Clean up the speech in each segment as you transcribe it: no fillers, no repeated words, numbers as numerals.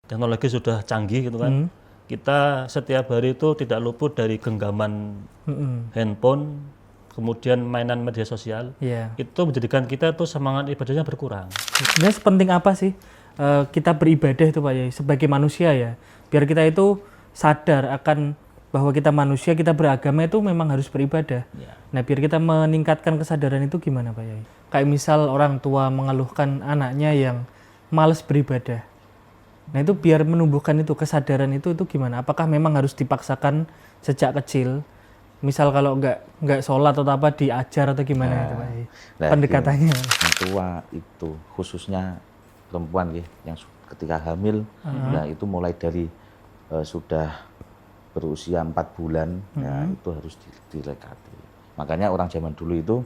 teknologi sudah canggih gitu kan. Kita setiap hari itu tidak luput dari genggaman handphone, kemudian mainan media sosial. Itu menjadikan kita tuh semangat ibadahnya berkurang. Sebenarnya sepenting apa sih kita beribadah itu Pak Yai sebagai manusia ya, biar kita itu sadar akan bahwa kita manusia, kita beragama itu memang harus beribadah. Nah, biar kita meningkatkan kesadaran itu gimana Pak Yai? Kayak misal orang tua mengeluhkan anaknya yang malas beribadah. Nah, itu biar menumbuhkan itu kesadaran itu gimana? Apakah memang harus dipaksakan sejak kecil? Misal kalau nggak sholat atau apa diajar atau gimana itu Pak Yai? Pendekatannya. Orang tua itu khususnya perempuan ya, yang ketika hamil, nah itu mulai dari sudah berusia 4 bulan, ya itu harus dilekati. Makanya orang zaman dulu itu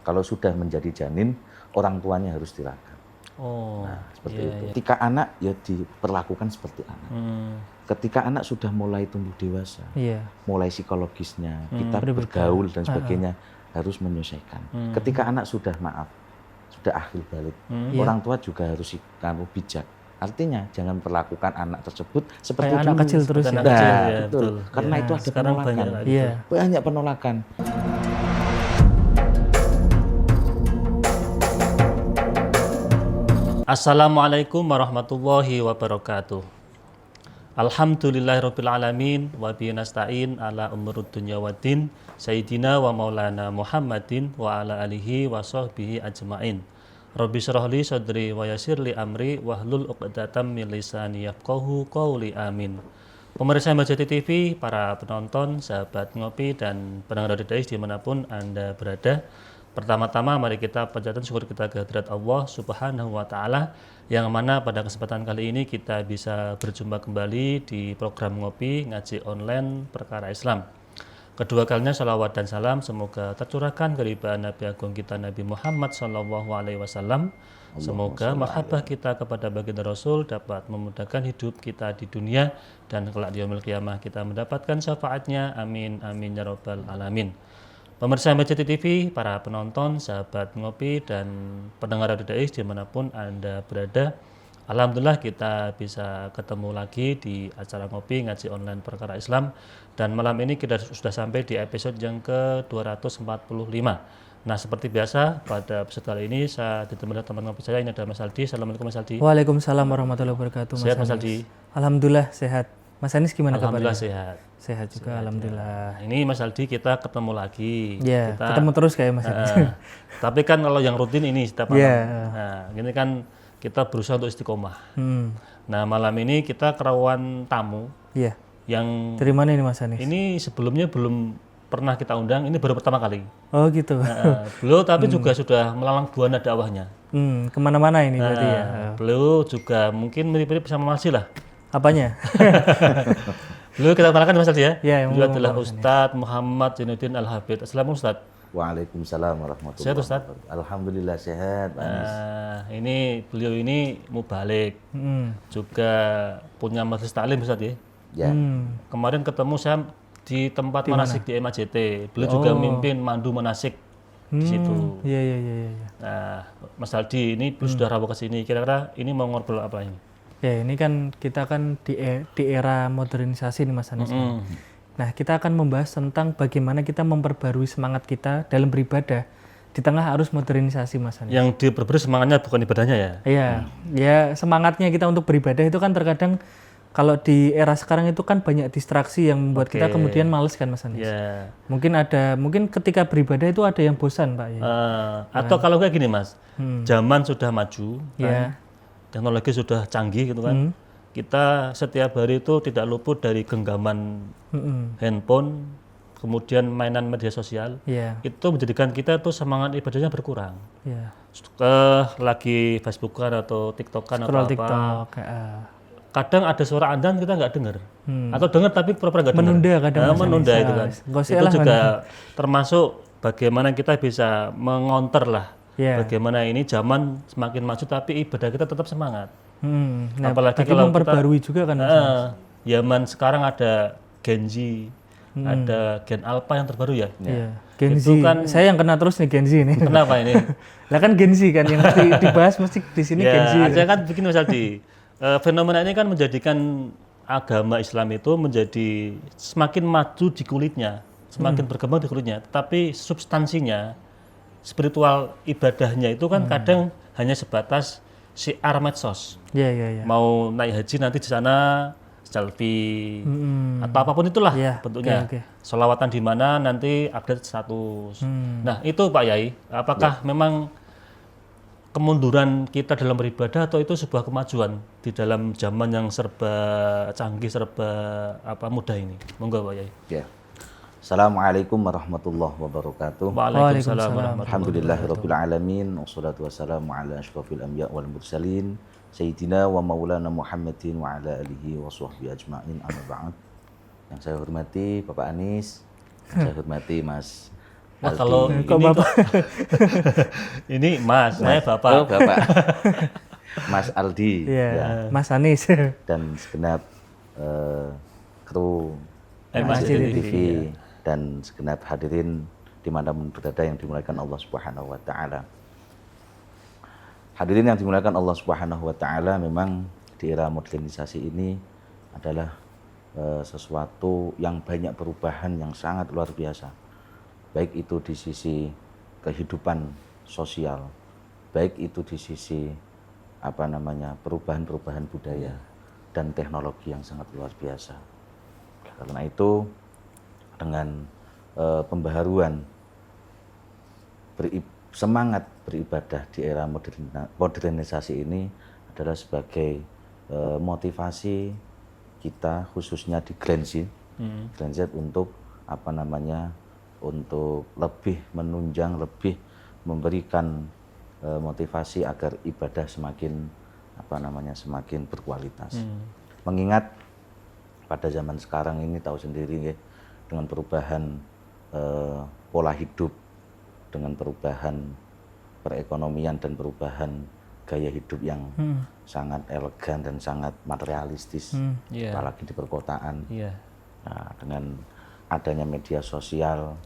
kalau sudah menjadi janin, orang tuanya harus diragam. Nah, seperti itu. Ketika anak ya diperlakukan seperti anak. Ketika anak sudah mulai tumbuh dewasa, mulai psikologisnya, kita bergaul dan sebagainya harus menyesuaikan. Ketika anak sudah sudah akhir balik, orang tua juga harus bijak. Artinya jangan perlakukan anak tersebut seperti kayak anak kecil terus ya. Betul. Karena itu ada penolakan. Banyak penolakan. Assalamualaikum warahmatullahi wabarakatuh. Alhamdulillahirabbil alamin wa bihi nasta'in ala umurud dunya waddin sayyidina wa maulana Muhammadin wa ala alihi wa sahbihi ajmain. Rabbi shrah li sadri wa yassir li amri wahlul 'uqdatam min lisani yafqahu qawli amin. Pemirsa Majati TV, para penonton, sahabat ngopi dan pendengar Radio Dais dimanapun Anda berada. Pertama-tama mari kita panjatkan syukur kita kehadirat Allah Subhanahu wa taala yang mana pada kesempatan kali ini kita bisa berjumpa kembali di program ngopi ngaji online perkara Islam. Kedua kalinya salawat dan salam semoga tercurahkan keribahan Nabi Agung kita Nabi Muhammad SAW. Semoga mahabbah kita kepada baginda Rasul dapat memudahkan hidup kita di dunia dan kelak di yaumil qiyamah kita mendapatkan syafaatnya. Amin amin ya rabbal alamin. Pemirsa Majati TV, para penonton, sahabat ngopi dan pendengar Radio Dais dimanapun Anda berada. Alhamdulillah kita bisa ketemu lagi di acara ngopi ngaji online perkara Islam, dan malam ini kita sudah sampai di episode yang ke-245. Nah, seperti biasa pada episode kali ini saya ditemani teman ngopi saya, ini ada Mas Aldi. Assalamualaikum Mas Aldi. Waalaikumsalam warahmatullahi wabarakatuh. Sehat Mas Aldi? Alhamdulillah sehat. Mas Anis gimana kabarnya? Alhamdulillah sehat. Sehat juga sehat, alhamdulillah. Ya. Ini Mas Aldi kita ketemu lagi. Ketemu terus kayak Mas Aldi. Tapi kan kalau yang rutin ini setiap malam. Nah, ini kan kita berusaha untuk istiqomah. Nah, malam ini kita kerawuan tamu. Yang dari mana ini Mas Anis? Ini sebelumnya belum pernah kita undang, ini baru pertama kali. Oh gitu. Beliau tapi juga sudah melalang buana dakwahnya. Kemana-mana ini berarti ya. Beliau juga mungkin mirip-mirip sama Mas lah. Apanya? Beliau kita kenalkan Mas Aldi ya? Beliau adalah Ustadz Muhammad Zainuddin Al-Habid. Assalamualaikum Ustadz. Waalaikumsalam warahmatullahi wabarakatuh. Sehat Ustadz? Alhamdulillah sehat. Ini beliau ini mubalik, juga punya majelis taklim Ustadz ya? Kemarin ketemu saya di tempat manasik di MAJT. Beliau juga mimpin mandu manasik di situ. Iya. Nah, Mas Aldi ini sudah rawuh ke sini. Kira-kira ini mau ngobrol apa ini? Ya, ini kan kita kan di era modernisasi nih Mas Anis. Nah, kita akan membahas tentang bagaimana kita memperbarui semangat kita dalam beribadah di tengah arus modernisasi Mas Anis. Yang diperbarui semangatnya bukan ibadahnya ya? Iya, ya semangatnya kita untuk beribadah itu kan terkadang kalau di era sekarang itu kan banyak distraksi yang membuat kita kemudian males kan Mas Anis. Mungkin ketika beribadah itu ada yang bosan Pak. Atau kalau kayak gini Mas, zaman sudah maju, teknologi sudah canggih gitu kan. Kita setiap hari itu tidak luput dari genggaman handphone, kemudian mainan media sosial. Itu menjadikan kita tuh semangat ibadahnya berkurang. Lagi Facebookan atau TikTokan atau apa. TikTok. Kadang ada suara adzan kita nggak dengar, atau dengar tapi pura-pura nggak dengar. Menunda kadang. Menunda itu kan. Itu juga termasuk bagaimana kita bisa mengonter lah. Bagaimana ini zaman semakin maju tapi ibadah kita tetap semangat. Nah, apalagi kalau memperbarui juga kan. Zaman sekarang ada Gen Z, ada Gen Alpha yang terbaru ya. Gen Z. Kan, saya yang kena terus nih Gen Z ini. Kenapa ini? Lah kan Gen Z kan yang mesti dibahas mesti di sini Gen Z. Saya kan bikin Mas Aldi. fenomena ini kan menjadikan agama Islam itu menjadi semakin maju di kulitnya, semakin berkembang di kulitnya, tetapi substansinya, spiritual ibadahnya itu kan kadang hanya sebatas syiar medsos. Iya, iya, iya. Mau naik haji nanti di sana selfie atau apapun itulah Iya, bentuknya. oke. Sholawatan di mana nanti update status. Nah itu Pak Yai, apakah memang kemunduran kita dalam beribadah atau itu sebuah kemajuan di dalam zaman yang serba canggih, serba mudah ini? Monggo Pak Yai. Ya. Assalamualaikum warahmatullahi wabarakatuh. Waalaikumsalam warahmatullahi Alhamdulillahirabbil alamin wassalatu wassalamu ala asyrofil anbiya wal mursalin sayyidina wa maulana Muhammadin wa ala alihi wa sahbihi ajmain amma ba'd. Yang saya hormati Bapak Anis, yang saya hormati Mas Wah, Aldi. kalau Kok ini Bapak? ini Mas, saya Bapak. Oh, Bapak. Mas Aldi Iya, ya, Mas Anis. dan segenap kru MACD TV dan segenap hadirin dimanapun berada yang dimuliakan Allah Subhanahu Wa Taala. Hadirin yang dimuliakan Allah Subhanahu Wa Taala, memang di era modernisasi ini adalah sesuatu yang banyak perubahan yang sangat luar biasa. Baik itu di sisi kehidupan sosial, baik itu di sisi perubahan-perubahan budaya dan teknologi yang sangat luar biasa. Karena itu dengan pembaharuan semangat beribadah di era modernisasi ini adalah sebagai motivasi kita khususnya di Grand Z untuk untuk lebih menunjang, lebih memberikan motivasi agar ibadah semakin semakin berkualitas. Mengingat pada zaman sekarang ini tahu sendiri ya, dengan perubahan pola hidup, dengan perubahan perekonomian dan perubahan gaya hidup yang sangat elegan dan sangat materialistis, apalagi di perkotaan. Nah, dengan adanya media sosial,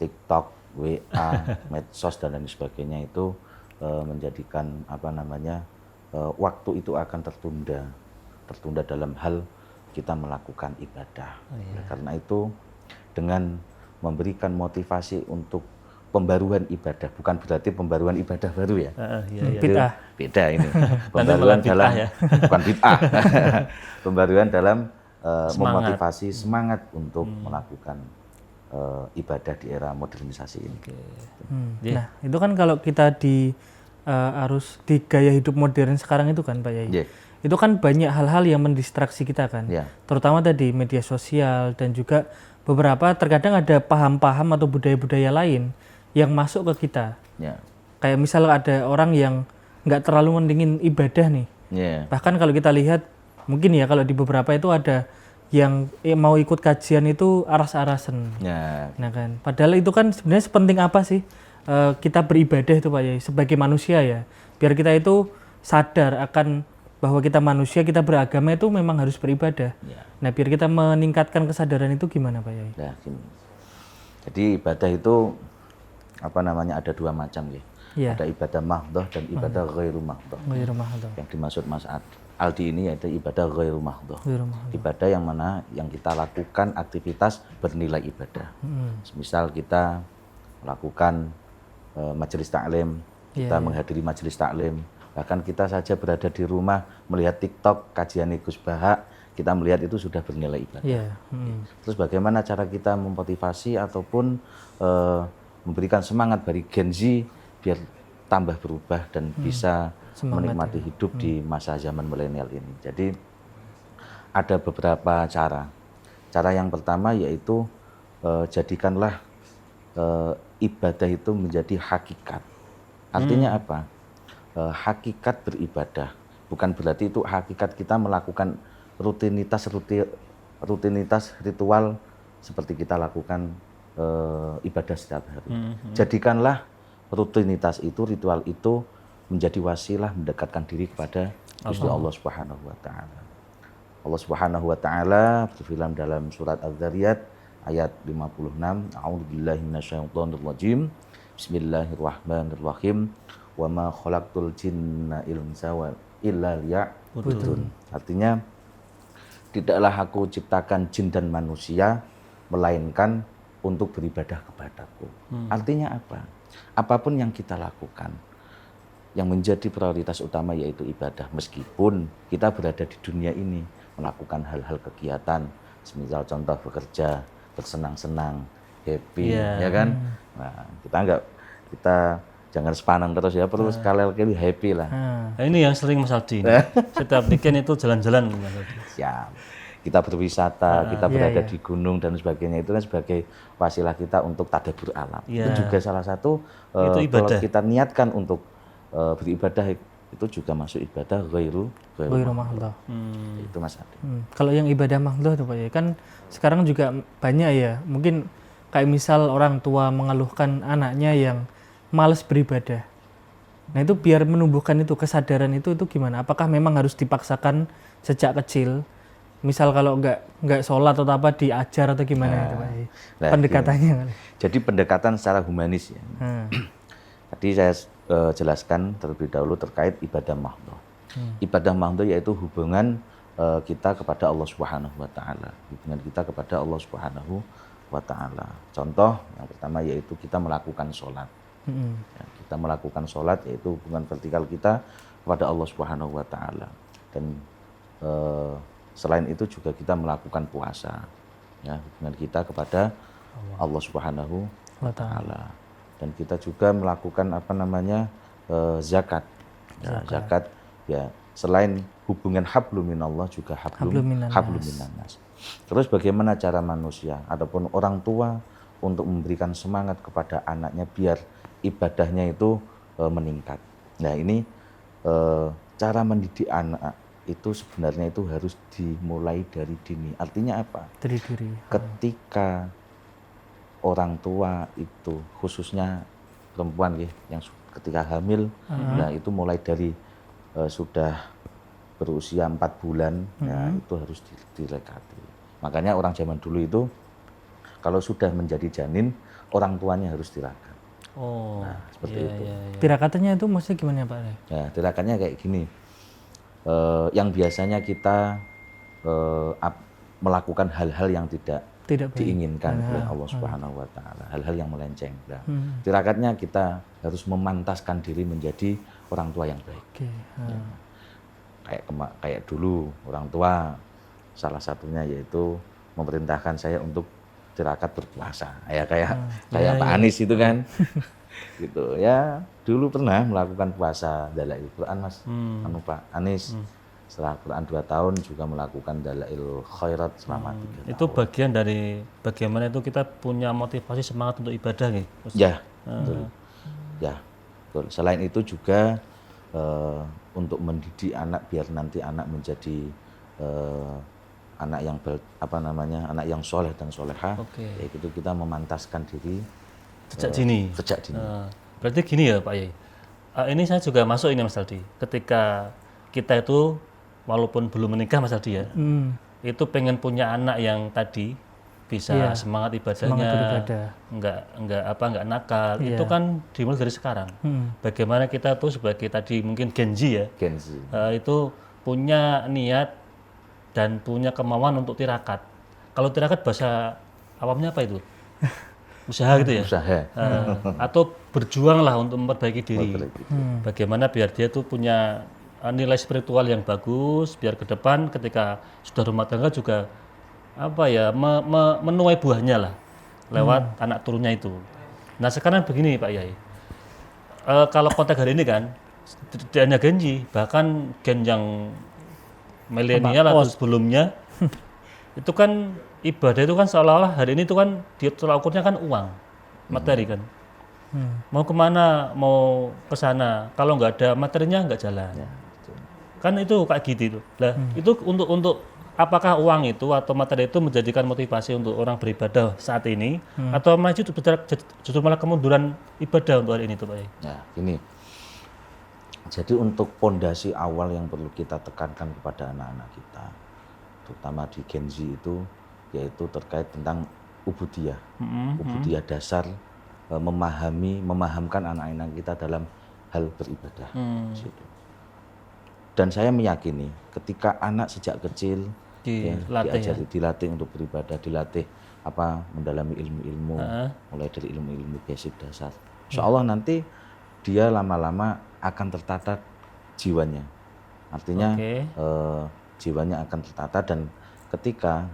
TikTok, WA, medsos dan lain sebagainya itu menjadikan waktu itu akan tertunda dalam hal kita melakukan ibadah. Karena itu dengan memberikan motivasi untuk pembaruan ibadah, bukan berarti pembaruan ibadah baru ya. Bid'ah. Beda ini. Pembaruan dalam bukan bid'ah. Pembaruan dalam memotivasi semangat untuk melakukan ibadah di era modernisasi ini. Nah, itu kan kalau kita harus di gaya hidup modern sekarang itu kan Pak Yai. Itu kan banyak hal-hal yang mendistraksi kita kan. Terutama tadi media sosial dan juga beberapa terkadang ada paham-paham atau budaya-budaya lain yang masuk ke kita. Kayak misal ada orang yang nggak terlalu mendingin ibadah nih. Bahkan kalau kita lihat mungkin ya kalau di beberapa itu ada yang mau ikut kajian itu aras-arasan. Nah kan, padahal itu kan sebenarnya sepenting apa sih kita beribadah itu Pak Yai sebagai manusia ya. Biar kita itu sadar akan bahwa kita manusia, kita beragama itu memang harus beribadah. Nah, biar kita meningkatkan kesadaran itu gimana Pak Yai? Nah, jadi ibadah itu ada dua macam ya. Ada ibadah mahdhah dan ibadah ghairu mahdhah. Yang dimaksud Mas Aldi ini yaitu ibadah ghairu mahdhah. Ibadah yang mana yang kita lakukan aktivitas bernilai ibadah. Misal kita melakukan majelis taklim, kita menghadiri majelis taklim, bahkan kita saja berada di rumah melihat TikTok kajian Gus Baha, kita melihat itu sudah bernilai ibadah. Terus bagaimana cara kita memotivasi ataupun memberikan semangat bagi Gen Z biar tambah berubah dan bisa menikmati hidup di masa zaman milenial ini. Jadi ada beberapa cara. Cara yang pertama yaitu jadikanlah ibadah itu menjadi hakikat. Artinya apa? Hakikat beribadah. Bukan berarti itu hakikat kita melakukan rutinitas ritual seperti kita lakukan ibadah setiap hari. Jadikanlah rutinitas itu, ritual itu menjadi wasilah mendekatkan diri kepada Gusti Allah Subhanahu wa taala. Allah Subhanahu wa taala berfirman dalam surat Az-Zariyat ayat 56, A'udzubillahi minasyaitonir rajim. Bismillahirrahmanirrahim. Wa ma khalaqtul jinna illa liya'budun. Artinya tidaklah aku ciptakan jin dan manusia melainkan untuk beribadah kepadaku. Artinya apa? Apapun yang kita lakukan yang menjadi prioritas utama yaitu ibadah, meskipun kita berada di dunia ini melakukan hal-hal kegiatan, semisal contoh bekerja, bersenang-senang, happy, ya kan? Nah, kita jangan sepanang terus ya, perlu sekali-kali happy lah. Nah, ini yang sering Mas Aldi. Setiap weekend itu jalan-jalan Mas Aldi. Siap. Kita berwisata, kita berada di gunung dan sebagainya, itu kan sebagai wasilah kita untuk tadabbur alam. Itu juga salah satu itu kalau kita niatkan untuk beribadah, itu juga masuk ibadah ghairu mahdhah. Itu Mas Adi. Kalau yang ibadah mahdhah tuh Pak ya, kan sekarang juga banyak ya, mungkin kayak misal orang tua mengeluhkan anaknya yang malas beribadah. Nah itu biar menumbuhkan itu kesadaran itu gimana? Apakah memang harus dipaksakan sejak kecil? Misal kalau nggak sholat atau apa diajar atau gimana itu Pak? Pendekatannya kan? Jadi pendekatan secara humanis ya. Tadi saya jelaskan terlebih dahulu terkait ibadah mahdhah. Ibadah mahdhah yaitu hubungan kita kepada Allah Subhanahu wa taala. Hubungan kita kepada Allah Subhanahu wa taala. Contoh yang pertama yaitu kita melakukan sholat. Ya, kita melakukan sholat yaitu hubungan vertikal kita kepada Allah Subhanahu wa taala. Dan selain itu juga kita melakukan puasa, ya, hubungan kita kepada Allah Subhanahu wa taala. Dan kita juga melakukan zakat. Ya, zakat ya, selain hubungan hablum minallah juga hablum minannas. Terus bagaimana cara manusia ataupun orang tua untuk memberikan semangat kepada anaknya biar ibadahnya itu meningkat. Nah, ini cara mendidik anak itu sebenarnya itu harus dimulai dari dini. Artinya apa? Dari diri. Ketika orang tua itu, khususnya perempuan ya, yang ketika hamil, nah itu mulai dari sudah berusia 4 bulan, ya itu harus dilekati. Makanya orang zaman dulu itu kalau sudah menjadi janin, orang tuanya harus tirakat. Nah, seperti itu. Tirakatannya itu maksudnya gimana Pak? Ya, tirakannya kayak gini. Yang biasanya kita melakukan hal-hal yang tidak diinginkan oleh Allah Subhanahu wa taala, hal-hal yang melenceng. Nah, tirakatnya kita harus memantaskan diri menjadi orang tua yang baik. Ya. Kayak dulu orang tua salah satunya yaitu memerintahkan saya untuk tirakat berpuasa. Ya kayak Pak Anies itu kan. Gitu ya, dulu pernah melakukan puasa Dalail Quran Mas. Pak Anies setelah Quran 2 tahun juga melakukan Dalail Khairat selama 3 tahun. Itu bagian dari bagaimana itu kita punya motivasi semangat untuk ibadah nih. Ya, betul. Ya, betul. Selain itu juga untuk mendidik anak biar nanti anak menjadi anak yang anak yang soleh dan soleha. Yaitu kita memantaskan diri sejak dini. Berarti gini ya Pak Yai. Ini saya juga masuk ini Mas Aldi. Ketika kita itu walaupun belum menikah Mas Aldi ya, itu pengen punya anak yang tadi bisa semangat ibadahnya, nggak nakal. Itu kan dimulai dari sekarang. Bagaimana kita tuh sebagai tadi mungkin Gen Z ya, itu punya niat dan punya kemauan untuk tirakat. Kalau tirakat bahasa awamnya apa itu? Usaha gitu ya? Usaha. Atau berjuang lah untuk memperbaiki diri. Bagaimana biar dia tuh punya nilai spiritual yang bagus, biar ke depan ketika sudah rumah tangga juga menuai buahnya lah lewat anak turunnya itu. Nah sekarang begini Pak Yai, kalau konteks hari ini kan tidak hanya Gen Z, bahkan gen yang milenial atau sebelumnya itu kan ibadah itu kan seolah-olah hari ini itu kan tolak ukurnya kan uang, materi kan. Mau kemana, mau ke sana, kalau nggak ada materinya nggak jalan. Kan itu kayak gitu itu. Lah itu untuk apakah uang itu atau materi itu menjadikan motivasi untuk orang beribadah saat ini atau malah justru malah kemunduran ibadah untuk hari ini tuh Pak Yai? Ya, gini. Jadi untuk pondasi awal yang perlu kita tekankan kepada anak-anak kita, terutama di Gen Z itu, yaitu terkait tentang ubudiyah. Ubudiyah dasar, memahamkan anak-anak kita dalam hal beribadah. Dan saya meyakini ketika anak sejak kecil dilatih untuk beribadah, dilatih mendalami ilmu-ilmu, mulai dari ilmu-ilmu basic dasar. Insya Allah nanti dia lama-lama akan tertata jiwanya. Artinya jiwanya akan tertata, dan ketika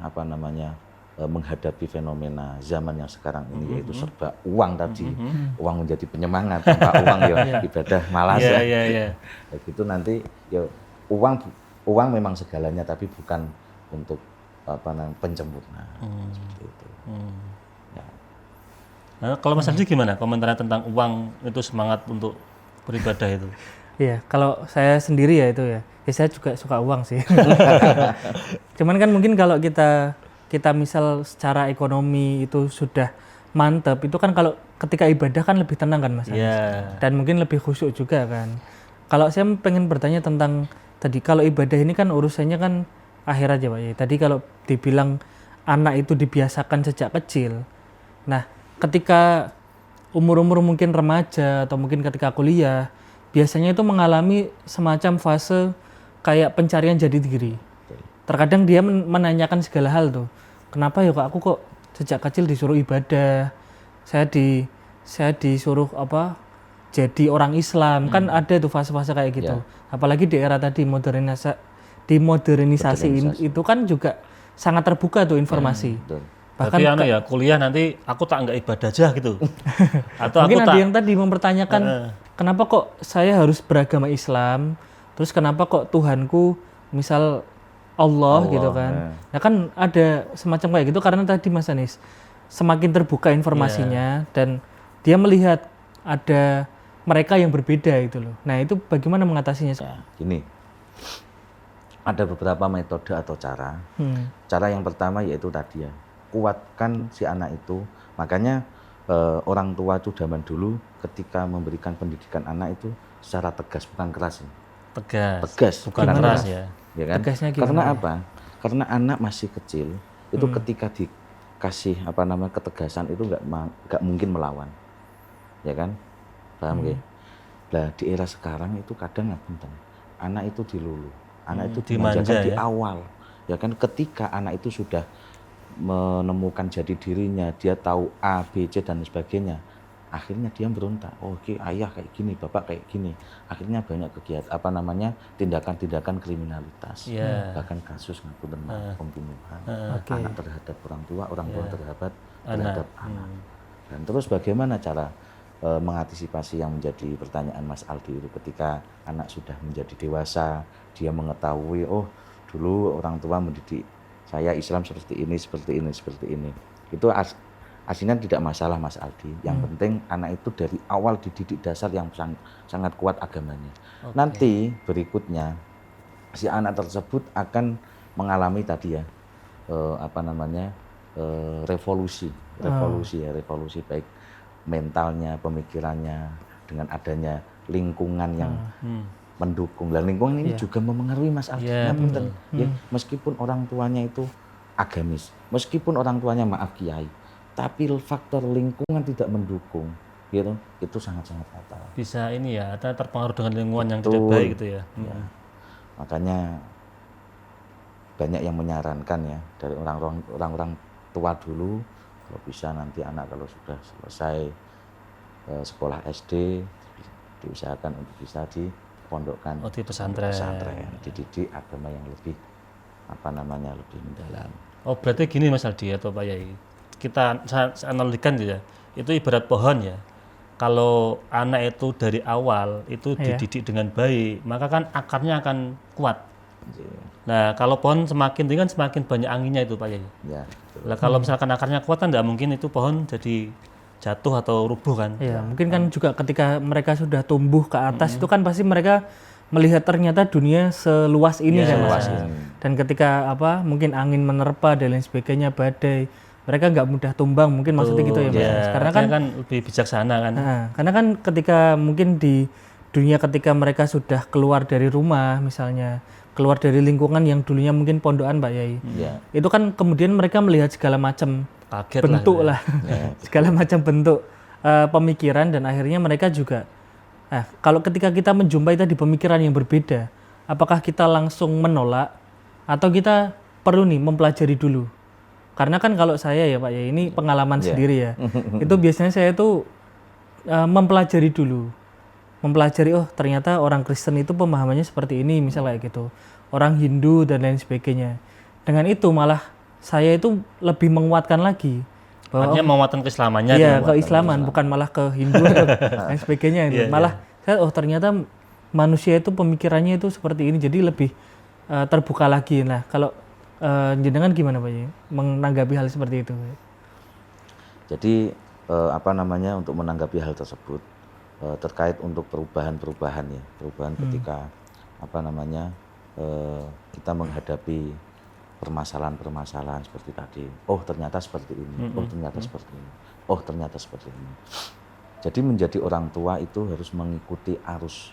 menghadapi fenomena zaman yang sekarang ini, yaitu serba uang tadi, uang menjadi penyemangat, tanpa uang ya ibadah malas Begitu nanti ya uang memang segalanya, tapi bukan untuk pencempurna. Seperti itu. Ya. Nah, kalau Mas Aldi gimana komentarnya tentang uang itu semangat untuk beribadah itu? Iya, kalau saya sendiri ya itu ya saya juga suka uang sih. Cuman kan mungkin kalau kita misal secara ekonomi itu sudah mantap, itu kan kalau ketika ibadah kan lebih tenang kan Mas. Dan mungkin lebih khusyuk juga kan. Kalau saya pengen bertanya tentang tadi, kalau ibadah ini kan urusannya kan akhir aja Pak ya. Tadi kalau dibilang anak itu dibiasakan sejak kecil. Nah, ketika umur-umur mungkin remaja atau mungkin ketika kuliah, biasanya itu mengalami semacam fase kayak pencarian jati diri. Terkadang dia menanyakan segala hal tuh. Kenapa ya aku kok sejak kecil disuruh ibadah? Saya disuruh jadi orang Islam. Kan ada tuh fase-fase kayak gitu. Apalagi di era tadi modernisasi itu kan juga sangat terbuka tuh informasi. Bahkan kuliah nanti aku tak nggak ibadah aja gitu. Atau mungkin ada yang tadi mempertanyakan kenapa kok saya harus beragama Islam, terus kenapa kok Tuhanku misal Allah gitu kan. Nah kan ada semacam kayak gitu karena tadi Mas Anis semakin terbuka informasinya dan dia melihat ada mereka yang berbeda itu loh. Nah itu bagaimana mengatasinya? Gini, ada beberapa metode atau cara. Cara yang pertama yaitu tadi ya, kuatkan si anak itu. Makanya orang tua itu zaman dulu ketika memberikan pendidikan anak itu secara tegas, bukan keras. Tegas, bukan keras ya kan? Tegasnya gimana? Karena apa? Karena anak masih kecil, itu ketika dikasih ketegasan itu nggak mungkin melawan, ya kan? Paham nggih? Nah di era sekarang itu kadang anak itu dilulu, anak itu dimanjakan di awal, ya kan? Ketika anak itu sudah menemukan jati dirinya, dia tahu A, B, C dan sebagainya, akhirnya dia berontak. Ayah kayak gini, bapak kayak gini. Akhirnya banyak kegiatan tindakan-tindakan kriminalitas, bahkan kasus pembunuhan anak terhadap orang tua terhadap anak. Dan terus bagaimana cara mengantisipasi yang menjadi pertanyaan Mas Aldi itu, ketika anak sudah menjadi dewasa, dia mengetahui dulu orang tua mendidik saya Islam seperti ini. Itu aslinya tidak masalah Mas Aldi. Yang penting anak itu dari awal dididik dasar yang sangat kuat agamanya. Nanti berikutnya si anak tersebut akan mengalami tadi ya revolusi baik mentalnya, pemikirannya, dengan adanya lingkungan yang mendukung. Dan lingkungan ini juga memengaruhi Mas Aldi. Meskipun orang tuanya itu agamis, meskipun orang tuanya maaf kiai, tapi faktor lingkungan tidak mendukung, gitu, itu sangat-sangat fatal. Bisa terpengaruh dengan lingkungan yang tidak baik gitu ya. Makanya banyak yang menyarankan ya dari orang-orang tua dulu, kalau bisa nanti anak kalau sudah selesai sekolah SD diusahakan untuk bisa dipondokkan di pesantren, dididik agama yang lebih lebih mendalam. Berarti gini Mas Aldi atau Pak Yai, kita analogikan ya, itu ibarat pohon ya. Kalau anak itu dari awal itu dididik dengan baik, maka kan akarnya akan kuat. Nah kalau pohon semakin tinggi kan semakin banyak anginnya itu Pak Yai. Kalau misalkan akarnya kuat kan tidak mungkin itu pohon jadi jatuh atau rubuh kan. Mungkin kan juga ketika mereka sudah tumbuh ke atas itu kan pasti mereka melihat ternyata dunia seluas ini kan. Dan ketika mungkin angin menerpa dan lain sebagainya, badai, mereka nggak mudah tumbang, mungkin maksudnya gitu ya Mas. Karena kan lebih bijaksana kan. Karena kan ketika mungkin di dunia ketika mereka sudah keluar dari rumah misalnya, keluar dari lingkungan yang dulunya mungkin pondokan Pak Yai, itu kan kemudian mereka melihat segala macam bentuk lah, segala macam bentuk pemikiran, dan akhirnya mereka juga kalau ketika kita menjumpai tadi pemikiran yang berbeda, apakah kita langsung menolak atau kita perlu nih mempelajari dulu? Karena kan kalau saya ya Pak ya, ini pengalaman sendiri ya. Itu biasanya saya tuh mempelajari dulu. Mempelajari, oh ternyata orang Kristen itu pemahamannya seperti ini misalnya gitu. Orang Hindu dan lain sebagainya. Dengan itu malah saya itu lebih menguatkan lagi bahwa Artinya menguatkan keislamannya. iya, keislaman bukan malah ke Hindu atau lain sebagainya itu. Malah saya oh ternyata manusia itu pemikirannya itu seperti ini, jadi lebih terbuka lagi. Nah, kalau jenengan gimana Pak ya menanggapi hal seperti itu? Jadi untuk menanggapi hal tersebut terkait untuk perubahan ya, perubahan ketika kita menghadapi permasalahan-permasalahan seperti tadi. Oh ternyata seperti ini. Oh ternyata seperti ini. Oh ternyata seperti ini. Jadi menjadi orang tua itu harus mengikuti arus.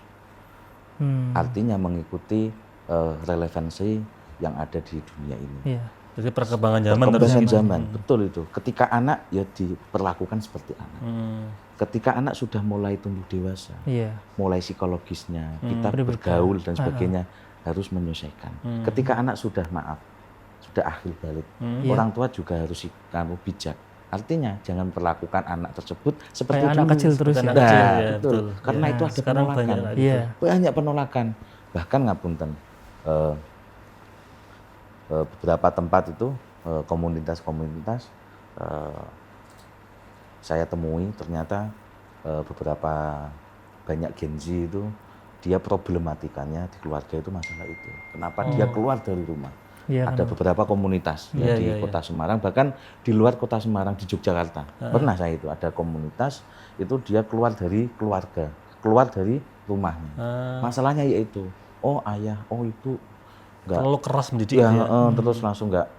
Artinya mengikuti relevansi yang ada di dunia ini. Iya. Jadi perkembangan zaman Perkembangan zaman, betul itu. Ketika anak ya diperlakukan seperti anak. Ketika anak sudah mulai tumbuh dewasa, mulai psikologisnya, kita bergaul dan sebagainya harus menyesuaikan. Ketika anak sudah akhir balik, orang tua juga harus bijak. Artinya jangan perlakukan anak tersebut seperti kayak anak kecil terus ya. Betul. Karena itu ada penolakan. Banyak penolakan. Bahkan ngapunten beberapa tempat itu komunitas-komunitas saya temui ternyata beberapa banyak Gen Z itu dia problematikanya di keluarga itu masalah itu. Kenapa dia keluar dari rumah? Ada beberapa komunitas di Kota Semarang, bahkan di luar Kota Semarang, di Yogyakarta. Pernah saya itu ada komunitas itu dia keluar dari keluarga, keluar dari rumahnya. Masalahnya yaitu, oh ayah, oh ibu nggak terlalu keras mendidik terus langsung nggak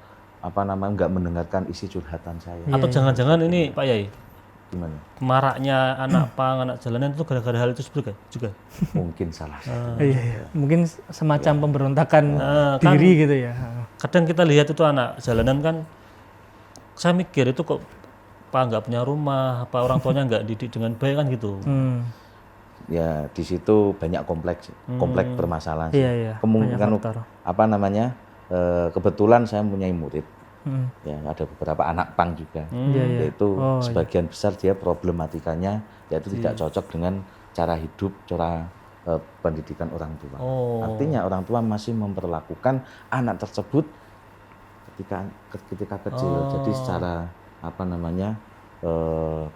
mendengarkan isi curhatan saya. Atau jangan-jangan ini Pak Yai, gimana? Maraknya anak pang, anak jalanan itu gara-gara hal itu juga? Mungkin salah satu. Mungkin semacam pemberontakan diri gitu ya. Kadang kita lihat itu anak jalanan kan, saya mikir itu kok Pak nggak punya rumah, apa orang tuanya nggak didik dengan baik kan gitu. Ya di situ banyak kompleks permasalahan sih. Kemungkinan kebetulan saya mempunyai murid. Ya ada beberapa anak pang juga. Yaitu sebagian besar dia problematikanya yaitu tidak cocok dengan cara hidup, cara pendidikan orang tua. Artinya orang tua masih memperlakukan anak tersebut ketika kecil. Jadi secara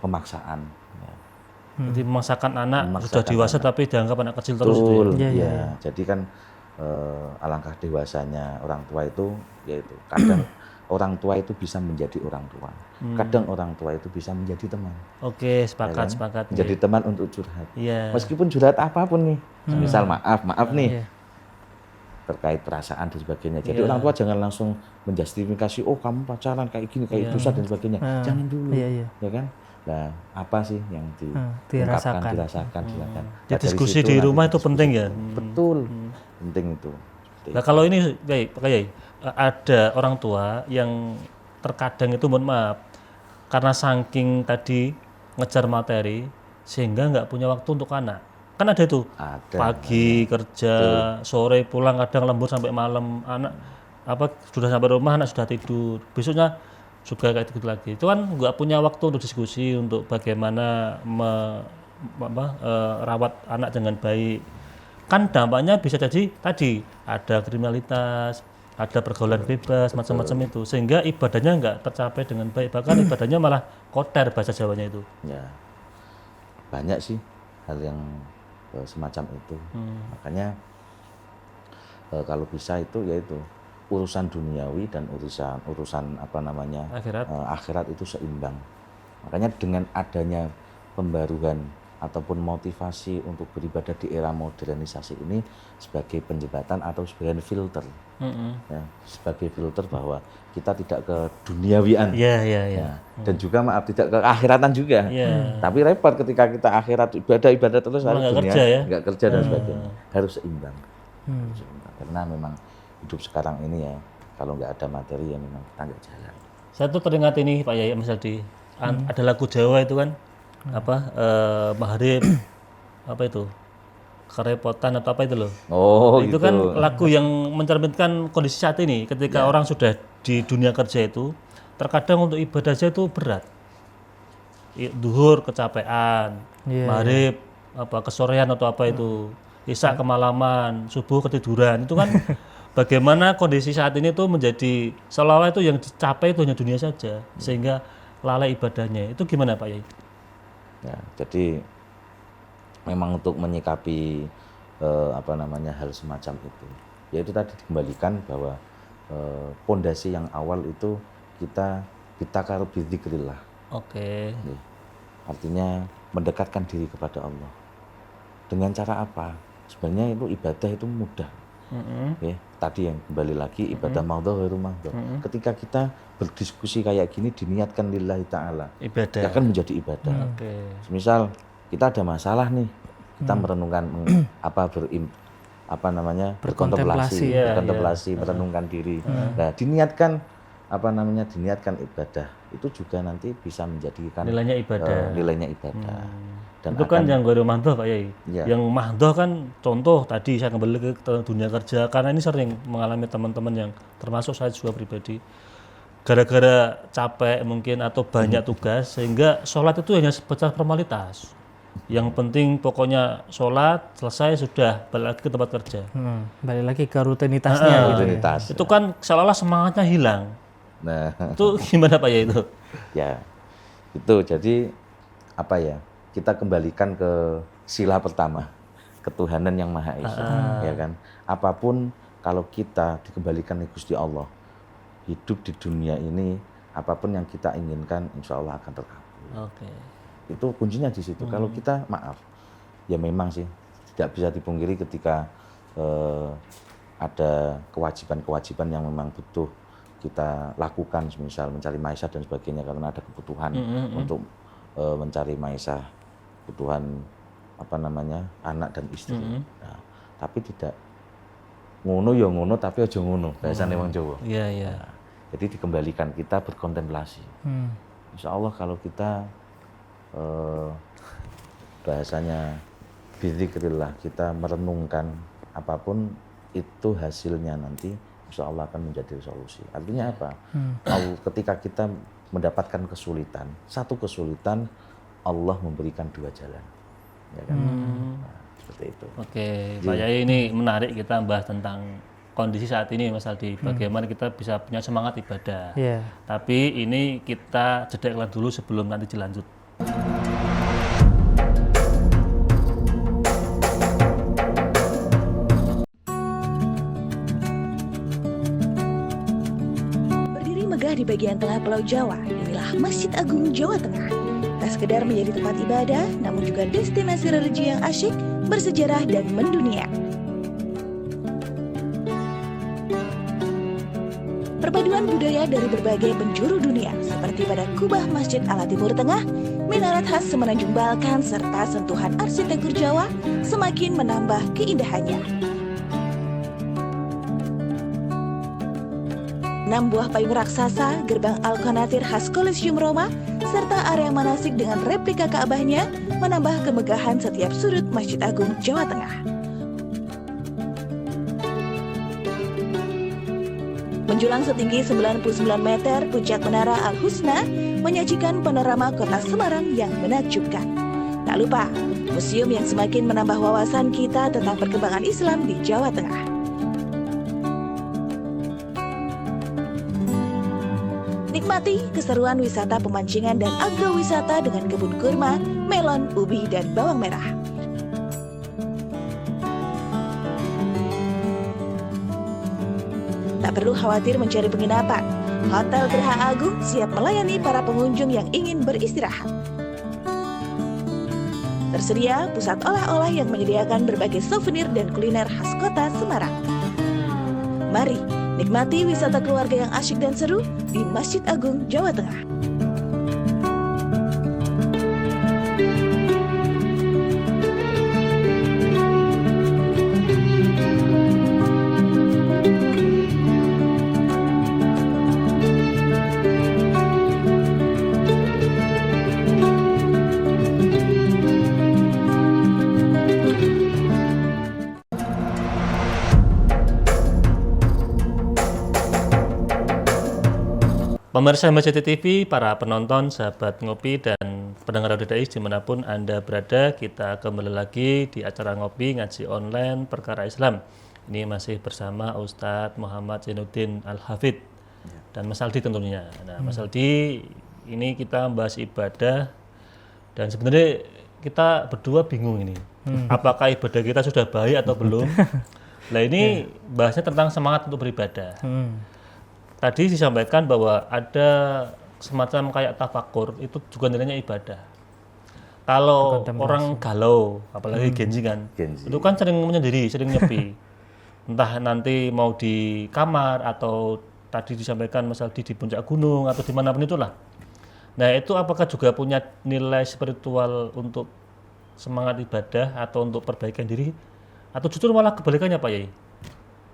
pemaksaan. Jadi memaksakan anak sudah dewasa tapi dianggap anak kecil terus. Jadi kan alangkah dewasanya orang tua itu yaitu kadang orang tua itu bisa menjadi orang tua. Kadang orang tua itu bisa menjadi teman. Oke, sepakat. Menjadi teman untuk curhat. Meskipun curhat apapun nih. Misal maaf nih. Terkait perasaan dan sebagainya. Jadi orang tua jangan langsung menjustifikasi, oh kamu pacaran kayak gini, kayak dosa dan sebagainya. Jangan dulu. Ya kan? Nah, apa sih yang dirasakan. Ya, diskusi di rumah itu penting ya. Betul, penting itu. Nah kalau ini Pak Yai, ada orang tua yang terkadang itu mohon maaf karena saking tadi ngejar materi sehingga nggak punya waktu untuk anak. Kan ada itu pagi kerja, sore pulang, kadang lembur sampai malam, anak sudah sampai rumah anak sudah tidur, besoknya juga kayak gitu lagi. Itu kan nggak punya waktu untuk diskusi untuk bagaimana rawat anak dengan baik. Kan dampaknya bisa jadi tadi ada kriminalitas, ada pergaulan bebas, macam-macam itu, sehingga ibadahnya nggak tercapai dengan baik, bahkan ibadahnya malah kotor bahasa Jawanya itu. Ya, banyak sih hal yang semacam itu. Makanya kalau bisa itu yaitu urusan duniawi dan urusan akhirat itu seimbang. Makanya dengan adanya pembaruan ataupun motivasi untuk beribadah di era modernisasi ini sebagai penjembatan atau sebagai filter, ya, sebagai filter bahwa kita tidak ke duniawian, dan juga tidak ke akhiratan juga. Tapi repot ketika kita akhirat ibadah terus harus dunia, nggak kerja dan sebagainya, harus seimbang. Karena memang hidup sekarang ini ya kalau nggak ada materi ya memang kita nggak jalan. Saya tuh teringat ini Pak Yai, misal ada lagu Jawa itu kan Mahrib itu kerepotan atau apa itu loh. Oh, Itu gitu. kan lagu yang mencerminkan kondisi saat ini ketika orang sudah di dunia kerja itu terkadang untuk ibadah saja itu berat. Duhur kecapean, maghrib apa kesorean atau apa itu, isya kemalaman, subuh ketiduran. Itu kan bagaimana kondisi saat ini tuh menjadi seolah-olah itu yang dicapai itu hanya dunia saja sehingga lalai ibadahnya. Itu gimana Pak Yai? Ya, jadi memang untuk menyikapi hal semacam itu, yaitu tadi dikembalikan bahwa pondasi yang awal itu kita bitaqarrub bidzikrillah. Oke. Artinya mendekatkan diri kepada Allah. Dengan cara apa? Sebenarnya itu ibadah itu mudah. Ya, tadi yang kembali lagi ibadah mahdhah ghairu mahdhah. Ketika kita berdiskusi kayak gini diniatkan lillahi ta'ala, Ibadah. ya kan menjadi ibadah. Oke. Misal kita ada masalah nih, kita merenungkan berkontemplasi, merenungkan diri. Nah, diniatkan diniatkan ibadah itu juga nanti bisa menjadikan Nilainya ibadah. nilainya ibadah. Dan Itu kan yang ghairu mahdhah Pak Yai. Ya. Yang mahdhah kan contoh tadi saya kembali ke dunia kerja karena ini sering mengalami teman-teman yang termasuk saya juga pribadi gara-gara capek mungkin atau banyak tugas sehingga sholat itu hanya sebatas formalitas. Yang penting pokoknya sholat selesai sudah balik lagi ke tempat kerja. Balik lagi ke rutinitasnya gitu. rutinitas. Itu kan seolah-olah semangatnya hilang. Nah, Itu gimana Pak Yai itu? ya itu jadi apa ya? Kita kembalikan ke sila pertama, ketuhanan yang Maha Esa, ya kan? Apapun kalau kita dikembalikan ke Gusti Allah, hidup di dunia ini, apapun yang kita inginkan, insya Allah akan terkabul. Oke. Itu kuncinya di situ. Kalau kita maaf, ya memang sih tidak bisa dipungkiri ketika ada kewajiban-kewajiban yang memang butuh kita lakukan, misal mencari maisha dan sebagainya, karena ada kebutuhan untuk mencari maisha, kebutuhan anak dan istri. Nah, tapi tidak ngono ya ngono, tapi aja ngono, bahasane wong Jawa. Iya, iya. Nah, jadi dikembalikan kita berkontemplasi. Insya Allah kalau kita bahasanya bidzikrillah, kita merenungkan apapun itu hasilnya nanti insya Allah akan menjadi solusi. Artinya apa? Ketika kita mendapatkan kesulitan, satu kesulitan Allah memberikan dua jalan, ya kan? Nah, seperti itu. Oke, Pak Yai, ini menarik kita bahas tentang kondisi saat ini Mas Aldi, bagaimana kita bisa punya semangat ibadah. Iya. Tapi ini kita jeda iklan dulu sebelum nanti dilanjut. Berdiri megah di bagian tengah Pulau Jawa, inilah Masjid Agung Jawa Tengah. Tak sekedar menjadi tempat ibadah, namun juga destinasi religi yang asyik, bersejarah dan mendunia. Perpaduan budaya dari berbagai penjuru dunia, seperti pada kubah Masjid ala Timur Tengah, minaret khas Semenanjung Balkan, serta sentuhan arsitektur Jawa, semakin menambah keindahannya. 6 buah payung raksasa, gerbang Al-Qanatir khas Kolosium Roma, serta area manasik dengan replika Ka'bahnya menambah kemegahan setiap sudut Masjid Agung Jawa Tengah. Menjulang setinggi 99 meter, puncak Menara Al-Husna menyajikan panorama kota Semarang yang menakjubkan. Tak lupa, museum yang semakin menambah wawasan kita tentang perkembangan Islam di Jawa Tengah. Nikmati keseruan wisata pemancingan dan agrowisata dengan kebun kurma, melon, ubi, dan bawang merah. Tak perlu khawatir mencari penginapan. Hotel Geraha Agung siap melayani para pengunjung yang ingin beristirahat. Tersedia pusat olah-olah yang menyediakan berbagai souvenir dan kuliner khas kota Semarang. Mari nikmati wisata keluarga yang asyik dan seru di Masjid Agung Jawa Tengah. Pemirsa MCT TV, para penonton, sahabat ngopi, dan pendengar audio Dais dimanapun Anda berada, kita kembali lagi di acara ngopi ngaji online perkara Islam. Ini masih bersama Ustadz Muhammad Zainuddin Al-Hafidh dan Mas Aldi tentunya. Nah, Mas Aldi, ini kita membahas ibadah dan sebenarnya kita berdua bingung ini. Apakah ibadah kita sudah baik atau belum? Nah, ini bahasnya tentang semangat untuk beribadah. Tadi disampaikan bahwa ada semacam kayak tafakur, itu juga nilainya ibadah. Kalau orang galau, apalagi Genzi kan, itu kan sering menyendiri, sering nyepi. Entah nanti mau di kamar atau tadi disampaikan Mas Aldi di puncak gunung atau dimanapun itulah. Nah itu apakah juga punya nilai spiritual untuk semangat ibadah atau untuk perbaikan diri? Atau justru malah kebalikannya Pak Yai?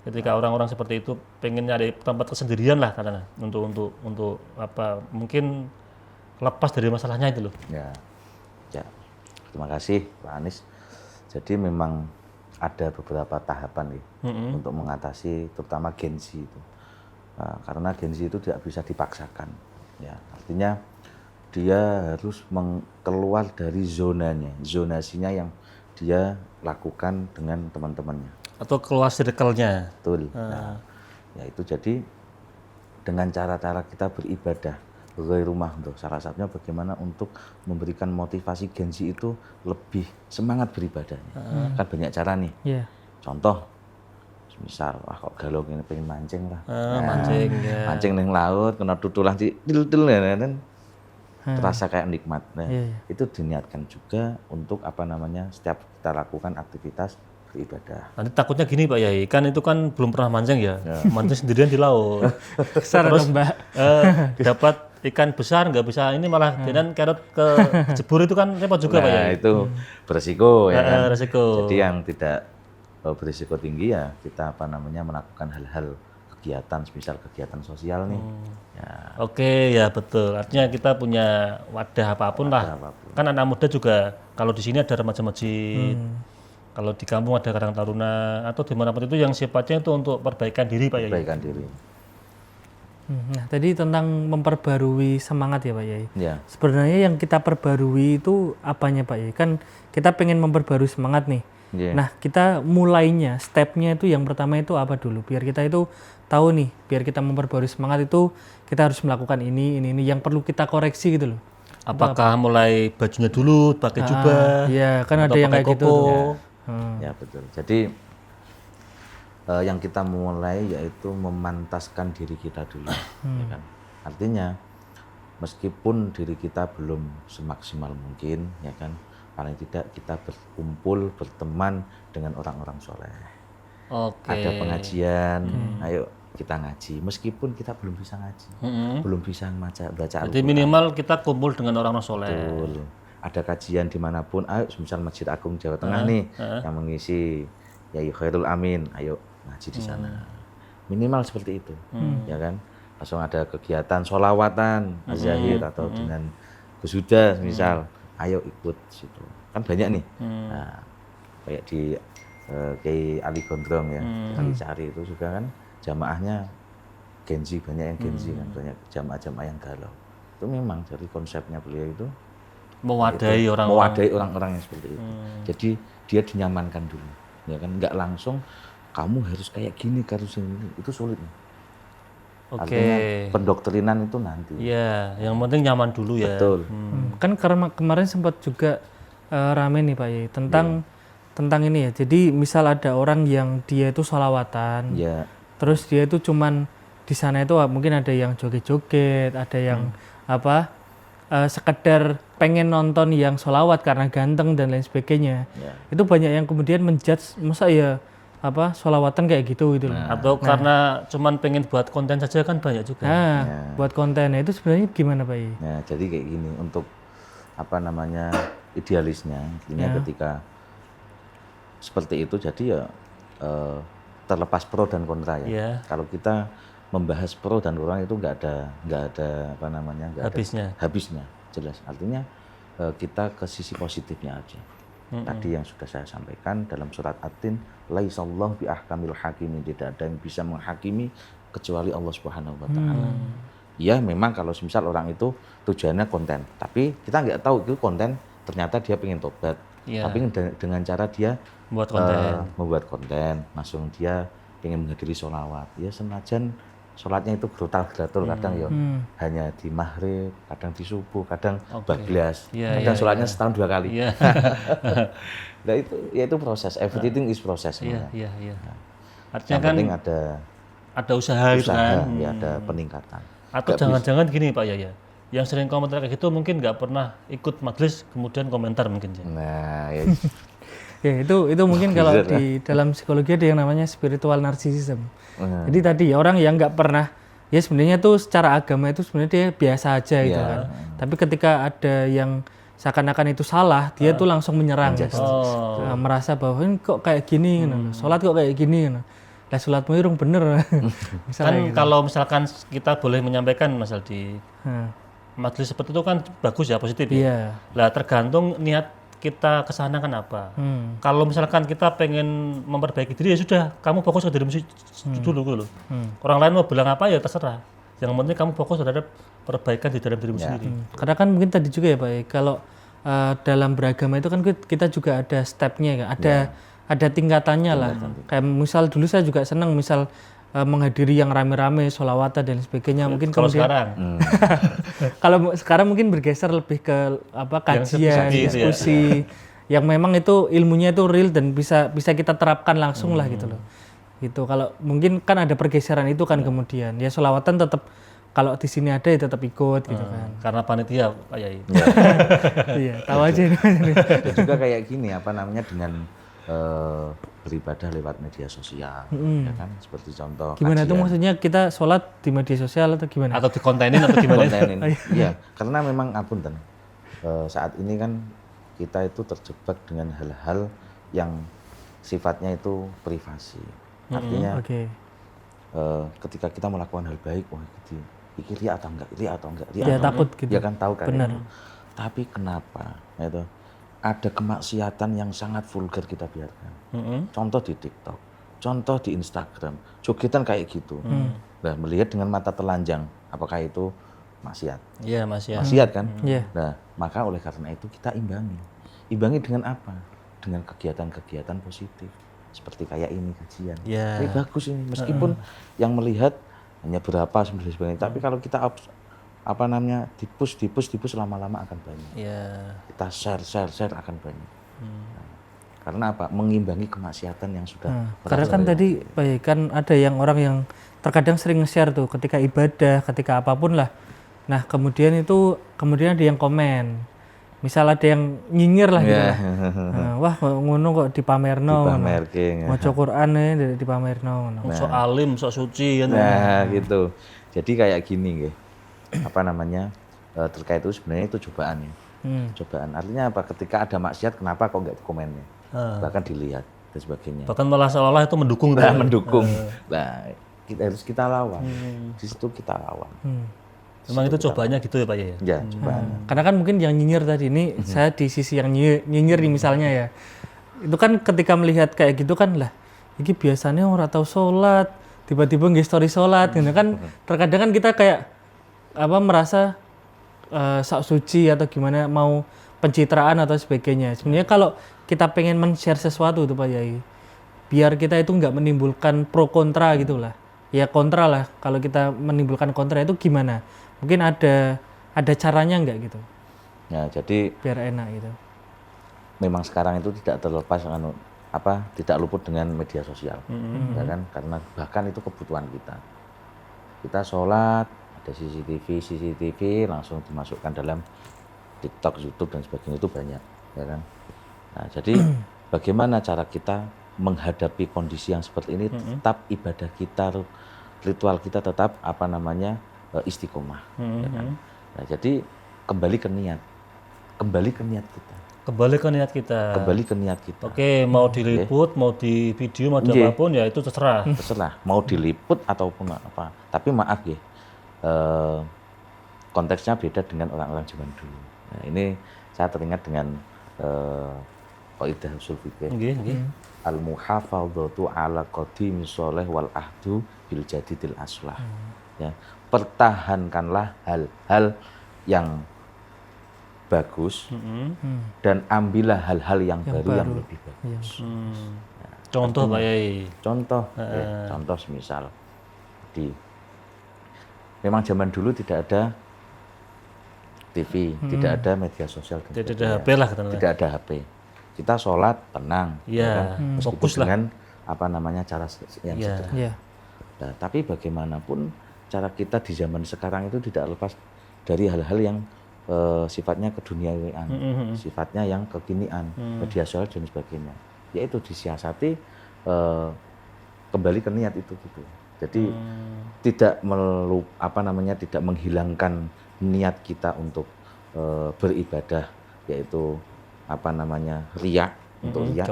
Ketika orang-orang seperti itu pengen nyari tempat kesendirian lah katanya untuk apa mungkin lepas dari masalahnya itu loh. Ya, terima kasih Pak Anies. Jadi memang ada beberapa tahapan nih untuk mengatasi terutama Genzi itu. Nah, karena Genzi itu tidak bisa dipaksakan. Ya, artinya dia harus keluar dari zonasinya yang dia lakukan dengan teman-temannya. Atau keluar circle-nya. Betul. Nah, ya itu jadi dengan cara-cara kita beribadah dari rumah untuk salah satunya bagaimana untuk memberikan motivasi Genzi itu lebih semangat beribadahnya. Kan banyak cara nih. Contoh, misal kok galau ini pengen mancing lah. Mancing ya. Mancing ning laut kena tutulah dil-dil kan. Terasa kayak nikmat. Nah, itu diniatkan juga untuk apa namanya setiap kita lakukan aktivitas beribadah. Nanti takutnya gini Pak Yai, kan itu kan belum pernah mancing ya, mancing sendirian di laut. Terus dapat ikan besar nggak bisa, ini malah dan kerot ke jebur itu kan repot juga Pak Yai. Nah itu beresiko ya kan. Resiko. Jadi yang tidak berisiko tinggi ya kita apa namanya melakukan hal-hal kegiatan, misal kegiatan sosial nih. Ya. Oke ya betul, artinya kita punya wadah apapun lah. Kan anak muda juga kalau di sini ada remaja masjid. Kalau di kampung ada Karang Taruna atau dimanapun itu yang sifatnya itu untuk perbaikan diri Pak Yai. Perbaikan diri. Nah tadi tentang memperbarui semangat ya Pak Yai. Ya. Sebenarnya yang kita perbarui itu apanya Pak Yai? Kan kita pengen memperbarui semangat nih. Nah kita mulainya, stepnya itu yang pertama itu apa dulu? Biar kita itu tahu nih, biar kita memperbarui semangat itu kita harus melakukan ini yang perlu kita koreksi gitu loh. Apakah mulai bajunya dulu pakai jubah? Iya kan ada yang kayak gitu. Ya betul. Jadi yang kita mulai yaitu memantaskan diri kita dulu, ya kan. Artinya meskipun diri kita belum semaksimal mungkin, ya kan, paling tidak kita berkumpul, berteman dengan orang-orang soleh. Ada pengajian, ayo kita ngaji. Meskipun kita belum bisa ngaji, belum bisa baca Al-Quran. Jadi minimal kita kumpul dengan orang-orang soleh. Betul. Ada kajian dimanapun, ayo misal Masjid Agung Jawa Tengah nih yang mengisi Yai Khairul Amin, ayo ngaji di sana. Minimal seperti itu, ya kan. Langsung ada kegiatan sholawatan, azahir atau dengan Gus Huda misal, ayo ikut situ. Kan banyak nih. Nah, kayak di Kiai Ali Gondrong ya, Ali Cari itu juga kan jamaahnya Genzi, banyak yang Genzi kan, banyak jamaah-jamaah yang galau. Itu memang dari konsepnya beliau itu mewadahi orang-orang yang seperti itu. Jadi dia dinyamankan dulu, ya kan, nggak langsung kamu harus kayak gini, harus ini, itu sulit. Artinya pendoktrinan itu nanti. Iya, yang penting nyaman dulu ya. Betul. Kan kemarin sempat juga rame nih Pak Yai tentang ini ya. Jadi misal ada orang yang dia itu sholawatan, terus dia itu cuman di sana itu mungkin ada yang joget-joget, ada yang sekedar pengen nonton yang sholawat karena ganteng dan lain sebagainya. Itu banyak yang kemudian menjudge, masa ya sholawatan kayak gitu gitu loh. Atau karena cuman pengen buat konten saja kan banyak juga. Buat konten itu sebenarnya gimana Pak Yai? Nah, jadi kayak gini, untuk idealisnya, ketika seperti itu jadi ya terlepas pro dan kontra ya. Kalau kita membahas pro dan kontra itu nggak ada habisnya, jelas. Artinya kita ke sisi positifnya aja. Tadi yang sudah saya sampaikan dalam surat At-Tin, laisallahu bi ahkamil hakimin, tidak ada yang bisa menghakimi kecuali Allah Subhanahu wa taala. Ya memang kalau misal orang itu tujuannya konten, tapi kita nggak tahu itu konten ternyata dia pengen tobat. Iya. Tapi dengan cara dia Buat konten. membuat konten, langsung dia pengen menghadiri sholawat. Ya senajan sholatnya itu gerotal-geratul, kadang ya hanya di maghrib, kadang di subuh, kadang bablas, Iya, kadang iya, sholatnya setahun 2 kali. Iya. Nah itu proses, everything is proses. Iya, sebenarnya. iya, iya. Artinya Yang kan penting ada usaha gitu usaha, kan. ya ada peningkatan. Atau jangan-jangan gini Pak Yaya, yang sering komentar kayak gitu mungkin nggak pernah ikut majelis kemudian komentar mungkin ya. Nah, ya, Ya itu mungkin kalau di dalam psikologi ada yang namanya spiritual narcissism. Jadi tadi ya, orang yang nggak pernah, ya sebenarnya tuh secara agama itu sebenarnya dia biasa aja gitu kan. Tapi ketika ada yang seakan-akan itu salah, dia tuh langsung menyerang gitu. Nah, merasa bahwa ini kok kayak gini, sholat kok kayak gini. Lah sholatmu irung bener. Kan kalau misalkan kita boleh menyampaikan misal di majelis seperti itu kan bagus ya, positif ya. Iya. Lah tergantung niat kita kesana kan apa. Kalau misalkan kita pengen memperbaiki diri ya sudah, kamu fokus ke dirimu dulu gitu loh. Orang lain mau bilang apa ya terserah. Yang penting kamu fokus terhadap perbaikan di dalam dirimu sendiri. Karena kan mungkin tadi juga ya Pak, kalau dalam beragama itu kan kita juga ada stepnya kan, ada tingkatannya lah. Kayak misal dulu saya juga senang misal menghadiri yang rame-rame, sholawatan dan sebagainya. Mungkin Kalau kemudian sekarang kalau sekarang mungkin bergeser lebih ke apa kajian, diskusi yang memang itu ilmunya itu real dan bisa kita terapkan langsung lah gitu loh. Gitu. Kalau mungkin kan ada pergeseran itu kan kemudian ya sholawatan tetap kalau di sini ada ya tetap ikut gitu kan. karena panitia Pak Yai. Iya, tahu aja ini. dan juga kayak gini apa namanya dengan beribadah lewat media sosial, ya kan? Seperti contoh. Gimana tuh maksudnya kita sholat di media sosial atau gimana? Atau dikontenin atau gimana? Kontenin. Iya, karena memang apunten saat ini kan kita itu terjebak dengan hal-hal yang sifatnya itu privasi. Artinya ketika kita melakukan hal baik, wah gitu, pikir ria atau enggak, Ya takut gitu. Ya kan tahu kan. Benar. Tapi kenapa? Itu ada kemaksiatan yang sangat vulgar kita biarkan. Contoh di TikTok, contoh di Instagram, jogetan kayak gitu. Nah, melihat dengan mata telanjang, apakah itu maksiat? Iya, maksiat. Maksiat kan? Iya. Nah, maka oleh karena itu kita imbangi. Imbangi dengan apa? Dengan kegiatan-kegiatan positif. Seperti kayak ini kajian. Iya. Ini bagus ini, meskipun yang melihat hanya berapa sebagainya. Tapi kalau kita di-push lama-lama akan banyak. Iya. Kita share akan banyak. Nah, karena apa? Mengimbangi kemaksiatan yang sudah. Karena kan tadi Pak, kan ada yang orang yang terkadang sering nge-share tuh ketika ibadah, ketika apapun lah. Nah kemudian ada yang komen. Misal ada yang nyinyir lah gitu lah. Nah, wah ngono kok dipamerno. Dipamerke. Maca Quran dipamerno. Sok alim, sok suci kan. Nah, gitu. Jadi kayak gini nggih. Apa namanya? Terkait itu sebenarnya itu cobaan ya. Cobaan. Artinya apa? Ketika ada maksiat kenapa kok enggak komennya? Bahkan dilihat dan sebagainya. Bahkan malah seolah-olah itu mendukung. Nah, mendukung. Nah, kita lawan. Di situ kita lawan. Memang itu cobanya gitu ya Pak ya? Ya, cobaan. Karena kan mungkin yang nyinyir tadi ini saya di sisi yang nyinyir nih misalnya ya. Itu kan ketika melihat kayak gitu kan lah, ini biasanya orang tahu sholat, tiba-tiba nge story sholat gitu kan. Terkadang kan kita kayak merasa sok suci atau gimana mau pencitraan atau sebagainya. Sebenarnya kalau kita pengen men-share sesuatu tuh Pak Yai, biar kita itu nggak menimbulkan pro kontra gitu lah. Ya kontra lah, kalau kita menimbulkan kontra itu gimana? Mungkin ada caranya nggak gitu? Ya, jadi Biar enak gitu. memang sekarang itu tidak terlepas tidak luput dengan media sosial. Ya kan? Karena bahkan itu kebutuhan kita. Kita sholat, ada CCTV langsung dimasukkan dalam TikTok, YouTube dan sebagainya itu banyak, ya kan? Nah, jadi bagaimana cara kita menghadapi kondisi yang seperti ini, tetap ibadah kita, ritual kita tetap istiqomah. Ya kan? Nah, jadi kembali ke niat kita. Kembali ke niat kita. Oke, mau diliput, mau di video, mau di apapun ya itu terserah. Terserah, mau diliput ataupun apa. Tapi maaf ya, konteksnya beda dengan orang-orang zaman dulu. Nah, ini saya teringat dengan kaidah usul fikih. Al-muhafadzatu ala qadimi sholeh wal ahdu bil jadidil aslah. Ya, pertahankanlah hal-hal yang bagus dan ambillah hal-hal yang baru yang lebih bagus. Contoh Pak Yai. Contoh, contoh semisal memang zaman dulu tidak ada TV, tidak ada media sosial, Tidak ada HP lah katanya. tidak ada HP. Kita sholat tenang, Iya, meskipun fokus lah. dengan cara yang Iya. sederhana. Iya. Nah, tapi bagaimanapun cara kita di zaman sekarang itu tidak lepas dari hal-hal yang sifatnya keduniawian, sifatnya yang kekinian, media sosial dan sebagainya. Yaitu disiasati kembali ke niat itu gitu. Jadi tidak tidak menghilangkan niat kita untuk beribadah, yaitu riya, untuk riya,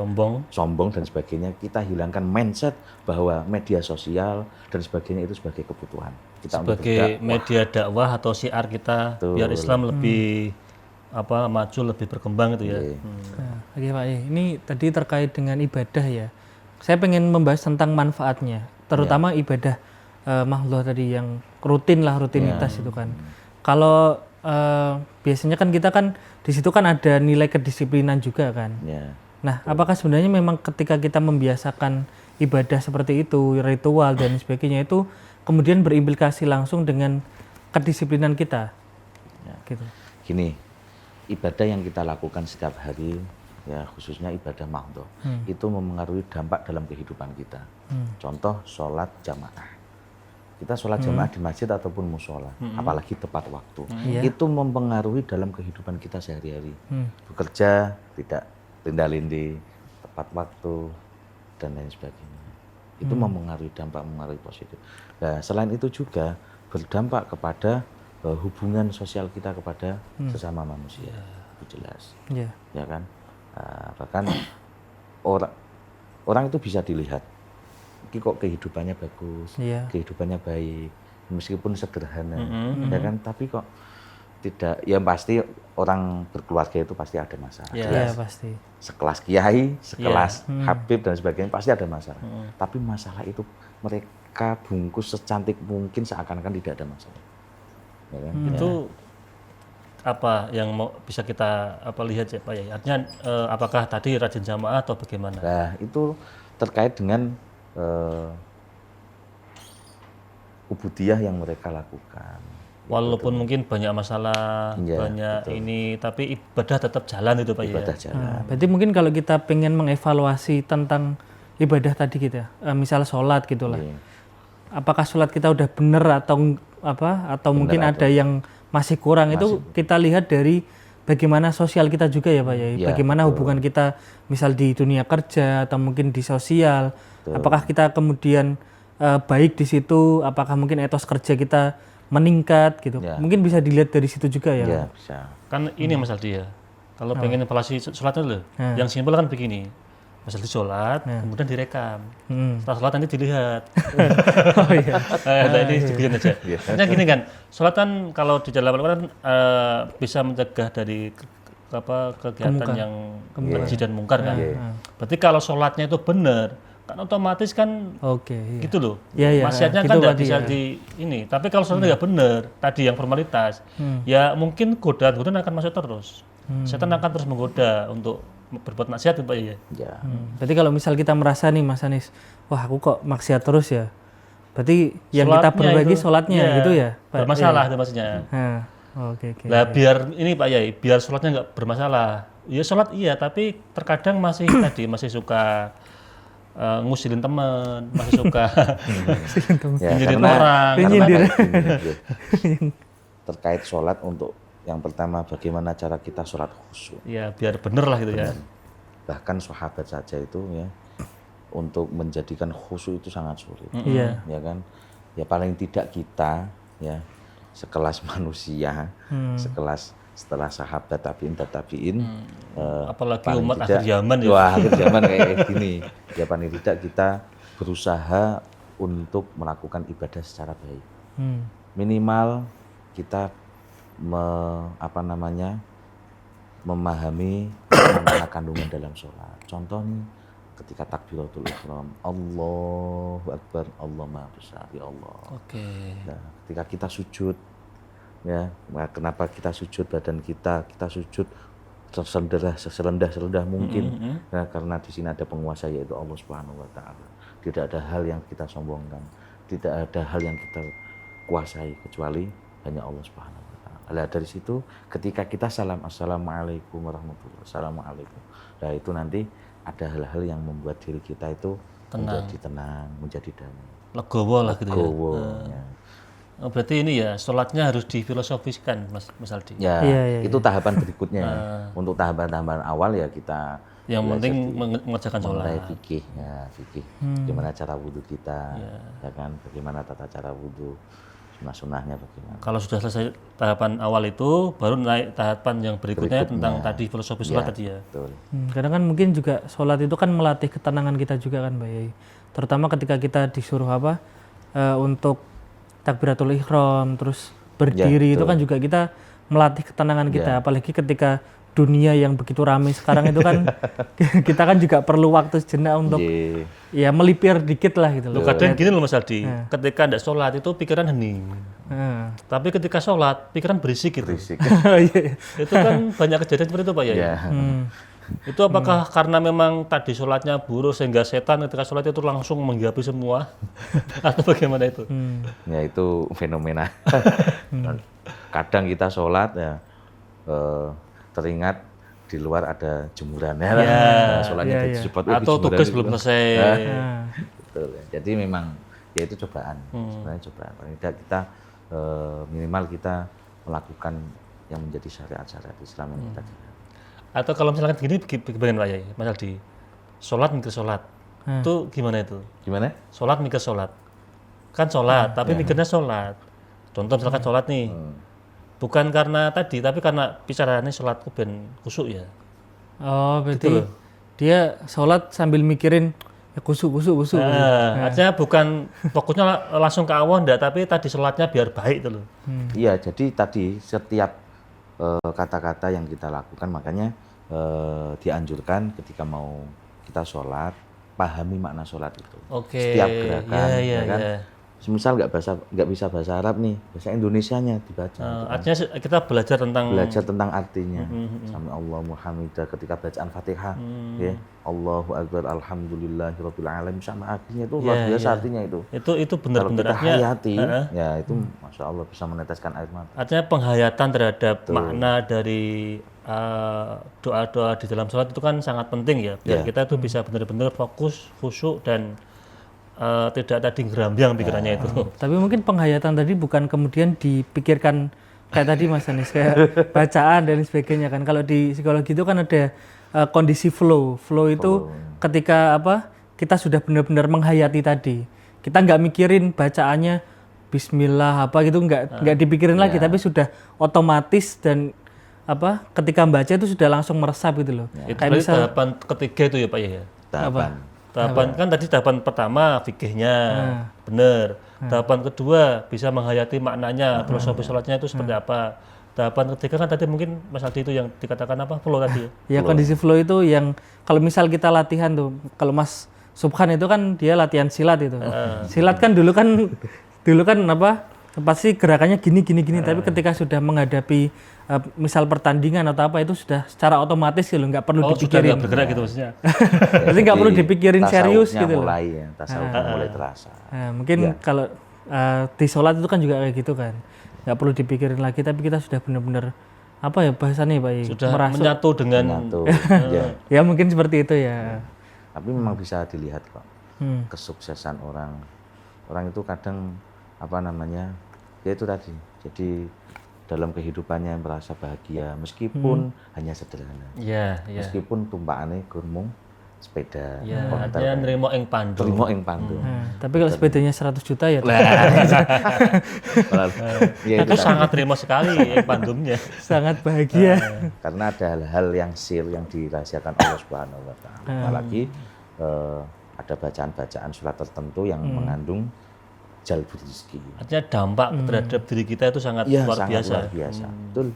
sombong dan sebagainya. Kita hilangkan mindset bahwa media sosial dan sebagainya itu sebagai kebutuhan kita sebagai media dakwah atau syiar kita. Betul. Biar Islam lebih maju, lebih berkembang itu ya. Nah, oke Pak Yai, ini tadi terkait dengan ibadah ya. Saya pengen membahas tentang manfaatnya, terutama ibadah makhluk tadi yang rutinitas itu kan. Kalau biasanya kan kita kan di situ kan ada nilai kedisiplinan juga kan. Ya. Nah, apakah sebenarnya memang ketika kita membiasakan ibadah seperti itu, ritual dan sebagainya itu kemudian berimplikasi langsung dengan kedisiplinan kita? Gitu. Gini, ibadah yang kita lakukan setiap hari, ya khususnya ibadah mahdhah, itu memengaruhi dampak dalam kehidupan kita. Contoh sholat jamaah. Kita sholat jamaah di masjid ataupun musola, apalagi tepat waktu. Itu mempengaruhi dalam kehidupan kita sehari-hari. Bekerja tidak linda-lindi, tepat waktu, dan lain sebagainya. Itu mempengaruhi positif. Nah, selain itu juga berdampak kepada hubungan sosial kita kepada sesama manusia. Itu jelas. Ya kan? Bahkan orang itu bisa dilihat. Ini kok kehidupannya bagus, kehidupannya baik, meskipun sederhana, ya kan? Tapi kok tidak, ya pasti orang berkeluarga itu pasti ada masalah. Iya, pasti. Sekelas kiai, sekelas habib dan sebagainya pasti ada masalah. Tapi masalah itu mereka bungkus secantik mungkin seakan-akan tidak ada masalah. Ya kan? Itu apa yang bisa kita lihat ya Pak Yai? Artinya apakah tadi rajin jamaah atau bagaimana? Nah, itu terkait dengan ubudiyah yang mereka lakukan. Walaupun mungkin banyak masalah, banyak ini, tapi ibadah tetap jalan itu Pak Yai. Ibadah jalan. Berarti mungkin kalau kita pengen mengevaluasi tentang ibadah tadi kita, misal sholat gitulah. Apakah sholat kita udah bener atau mungkin ada yang masih kurang, itu kita lihat dari bagaimana sosial kita juga ya Pak Yai. Bagaimana hubungan kita misal di dunia kerja atau mungkin di sosial. Apakah kita kemudian baik di situ, apakah mungkin etos kerja kita meningkat gitu. Mungkin bisa dilihat dari situ juga ya. Iya, bisa. Kan ini Mas Aldi ya. Kalau pengen evaluasi sholatnya loh, yang simpel kan begini. Mas Aldi sholat, kemudian direkam. Setelah sholat nanti dilihat. Oh iya. Ini digituin aja. Artinya gini kan, sholat kan kalau di dalam Al-Quran bisa mencegah dari kegiatan yang keji dan mungkar kan. Berarti kalau sholatnya itu benar, kan otomatis kan gitu loh. Maksiatnya kan tidak bisa di ini. Tapi kalau sholatnya nggak benar, tadi yang formalitas, ya mungkin godaan akan masuk terus. Setan akan terus menggoda untuk berbuat maksiat Pak ya. Berarti kalau misal kita merasa nih Mas Anis, wah aku kok maksiat terus ya. Berarti yang kita perbaiki sholatnya gitu ya. Bermasalah itu maksudnya. Nah biar ini Pak Yai, biar sholatnya nggak bermasalah. Ya sholat iya, tapi terkadang masih masih suka ngusilin teman, masih suka nyindirin orang. Terkait sholat, untuk yang pertama bagaimana cara kita sholat khusyuk. Ya biar bener lah gitu ya. Bahkan sahabat saja itu ya, untuk menjadikan khusyuk itu sangat sulit. Ya kan? Ya paling tidak kita ya sekelas manusia, setelah sahabat tabiin, apalagi umat akhir zaman ya. Wah, akhir zaman kayak gini. Ya paling tidak kita berusaha untuk melakukan ibadah secara baik. Minimal kita memahami makna kandungan dalam sholat. Contoh nih, ketika takbiratul ihram, Allahu Akbar, Allah Maha Besar, ya Allah. Oke. Nah, ketika kita sujud, ya, kenapa kita sujud, badan kita sujud serendah mungkin. Nah, karena di sini ada penguasa yaitu Allah Subhanahu wa taala. Tidak ada hal yang kita sombongkan, tidak ada hal yang kita kuasai kecuali hanya Allah Subhanahu wa taala. Nah, dari situ ketika kita salam, assalamualaikum warahmatullahi wabarakatuh, assalamualaikum. Nah, itu nanti ada hal-hal yang membuat diri kita itu menjadi tenang, menjadi damai. Legowo lah gitu ya. Legowo, ya. Oh, berarti ini ya sholatnya harus difilosofiskan Mas Aldi. Ya, Iya. itu tahapan berikutnya. Untuk tahapan-tahapan awal ya kita Yang penting mengerjakan sholat. mengenai fikih, ya fikih. Gimana cara wudhu kita, ya kan? Bagaimana tata cara wudhu, sunnah-sunnahnya bagaimana. Kalau sudah selesai tahapan awal itu, baru naik tahapan yang berikutnya tentang tadi filosofi sholat tadi ya. Betul. Kadang kan mungkin juga sholat itu kan melatih ketenangan kita juga kan Mbak Yai. Terutama ketika kita disuruh untuk takbiratul ihram, terus berdiri, itu kan juga kita melatih ketenangan kita. Apalagi ketika dunia yang begitu ramai sekarang itu kan kita kan juga perlu waktu sejenak untuk ya melipir dikit lah gitu loh. Kadang gini loh Mas Aldi, ketika tidak sholat itu pikiran hening. Tapi ketika sholat pikiran berisik gitu. Itu kan banyak kejadian seperti itu Pak ya. Itu apakah karena memang tadi sholatnya buruk sehingga setan ketika sholat itu langsung menghiapi semua atau bagaimana itu? Ya itu fenomena. Kadang kita sholat ya teringat di luar ada jemuran ya. Nah, sholatnya disupport atau tugas belum selesai. Betul. Jadi memang ya itu cobaan. Sebenarnya cobaan. Paling tidak kita minimal kita melakukan yang menjadi syariat-syariat Islam yang kita jalankan. Atau kalau misalkan gini bagaimana Pak Yai, Mas Aldi? Sholat mikir sholat. Itu gimana itu? Gimana? Sholat mikir sholat. Kan sholat, tapi mikirnya sholat. Contoh misalkan sholat nih. Bukan karena tadi, tapi karena bicaranya sholatku ben kusuk ya. Oh, berarti dia sholat sambil mikirin ya kusuk. Artinya bukan fokusnya langsung ke Allah enggak, tapi tadi sholatnya biar baik itu loh. Iya, jadi tadi setiap kata-kata yang kita lakukan makanya dianjurkan ketika mau kita sholat, pahami makna sholat itu. Setiap gerakan, ya kan? Misal nggak bisa bahasa Arab nih, bahasa Indonesianya dibaca. Artinya kita belajar tentang artinya. Sami Allah Muhammadah ketika bacaan Fatihah, ya Allahu Akbar Alhamdulillahirabbil alamin, sama artinya itu luar biasa artinya itu. Itu benar-benar artinya hayati, ya itu Masya Allah bisa meneteskan air mata. Artinya penghayatan terhadap makna dari doa-doa di dalam sholat itu kan sangat penting ya, biar kita itu bisa benar-benar fokus, khusyuk dan tidak tadi gerambiang pikirannya itu. Tapi mungkin penghayatan tadi bukan kemudian dipikirkan kayak tadi Mas Anis, kayak bacaan dan sebagainya kan. Kalau di psikologi itu kan ada kondisi flow. Flow itu ketika kita sudah benar-benar menghayati tadi. Kita nggak mikirin bacaannya Bismillah gitu, nggak dipikirin lagi, tapi sudah otomatis dan ketika membaca itu sudah langsung meresap gitu loh. Itu kayak tahapan ketiga itu ya Pak ya. Tahapan kan tadi tahapan pertama fikihnya benar. Tahapan kedua bisa menghayati maknanya, filosofi sholatnya itu seperti apa. Tahapan ketiga kan tadi mungkin Mas Aldi itu yang dikatakan flow tadi ya. Kondisi flow itu yang kalau misal kita latihan tuh, kalau Mas Subhan itu kan dia latihan silat itu. Silat kan dulu kan pasti gerakannya gini, tapi ketika sudah menghadapi misal pertandingan atau apa itu sudah secara otomatis gitu, nggak perlu dipikirin. Sudah bergerak gitu maksudnya. Jadi nggak perlu dipikirin serius gitu. Tasawufnya mulai terasa. Mungkin kalau di sholat itu kan juga kayak gitu kan, nggak perlu dipikirin lagi, tapi kita sudah benar-benar bahasanya Pak, sudah menyatu dengan ya mungkin seperti itu ya. Tapi memang bisa dilihat kok kesuksesan orang itu kadang ya itu tadi, jadi dalam kehidupannya merasa bahagia meskipun hanya sederhana, meskipun tumpaannya gurmung sepeda, artinya nerimo ing pandu. Tapi kalau sepedanya 100 juta ya itu sangat nerimo sekali ing pandumnya. Sangat bahagia. Karena ada hal-hal yang yang dirahasiakan Allah Subhanahu wa taala. Apalagi ada bacaan-bacaan surat tertentu yang mengandung jalbul rezeki. Artinya dampak terhadap diri kita itu sangat luar biasa. Betul.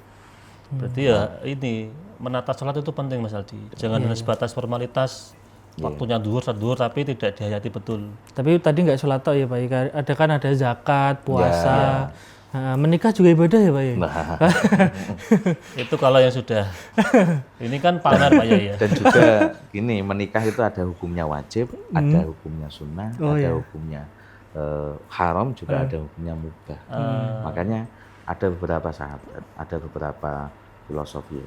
Berarti ya ini menata sholat itu penting Mas Aldi. Jangan hanya sebatas formalitas waktunya duhur tapi tidak dihayati betul. Tapi tadi nggak sholat tok ya Pak Yai, ada zakat, puasa. Nah, menikah juga ibadah ya Pak Yai? Itu kalau yang sudah ini kan pamer Pak Yai ya. Dan juga gini, menikah itu ada hukumnya wajib, ada hukumnya sunnah, ada hukumnya haram, juga ada hukumnya mubah. Makanya ada beberapa sahabat, ada beberapa filosofi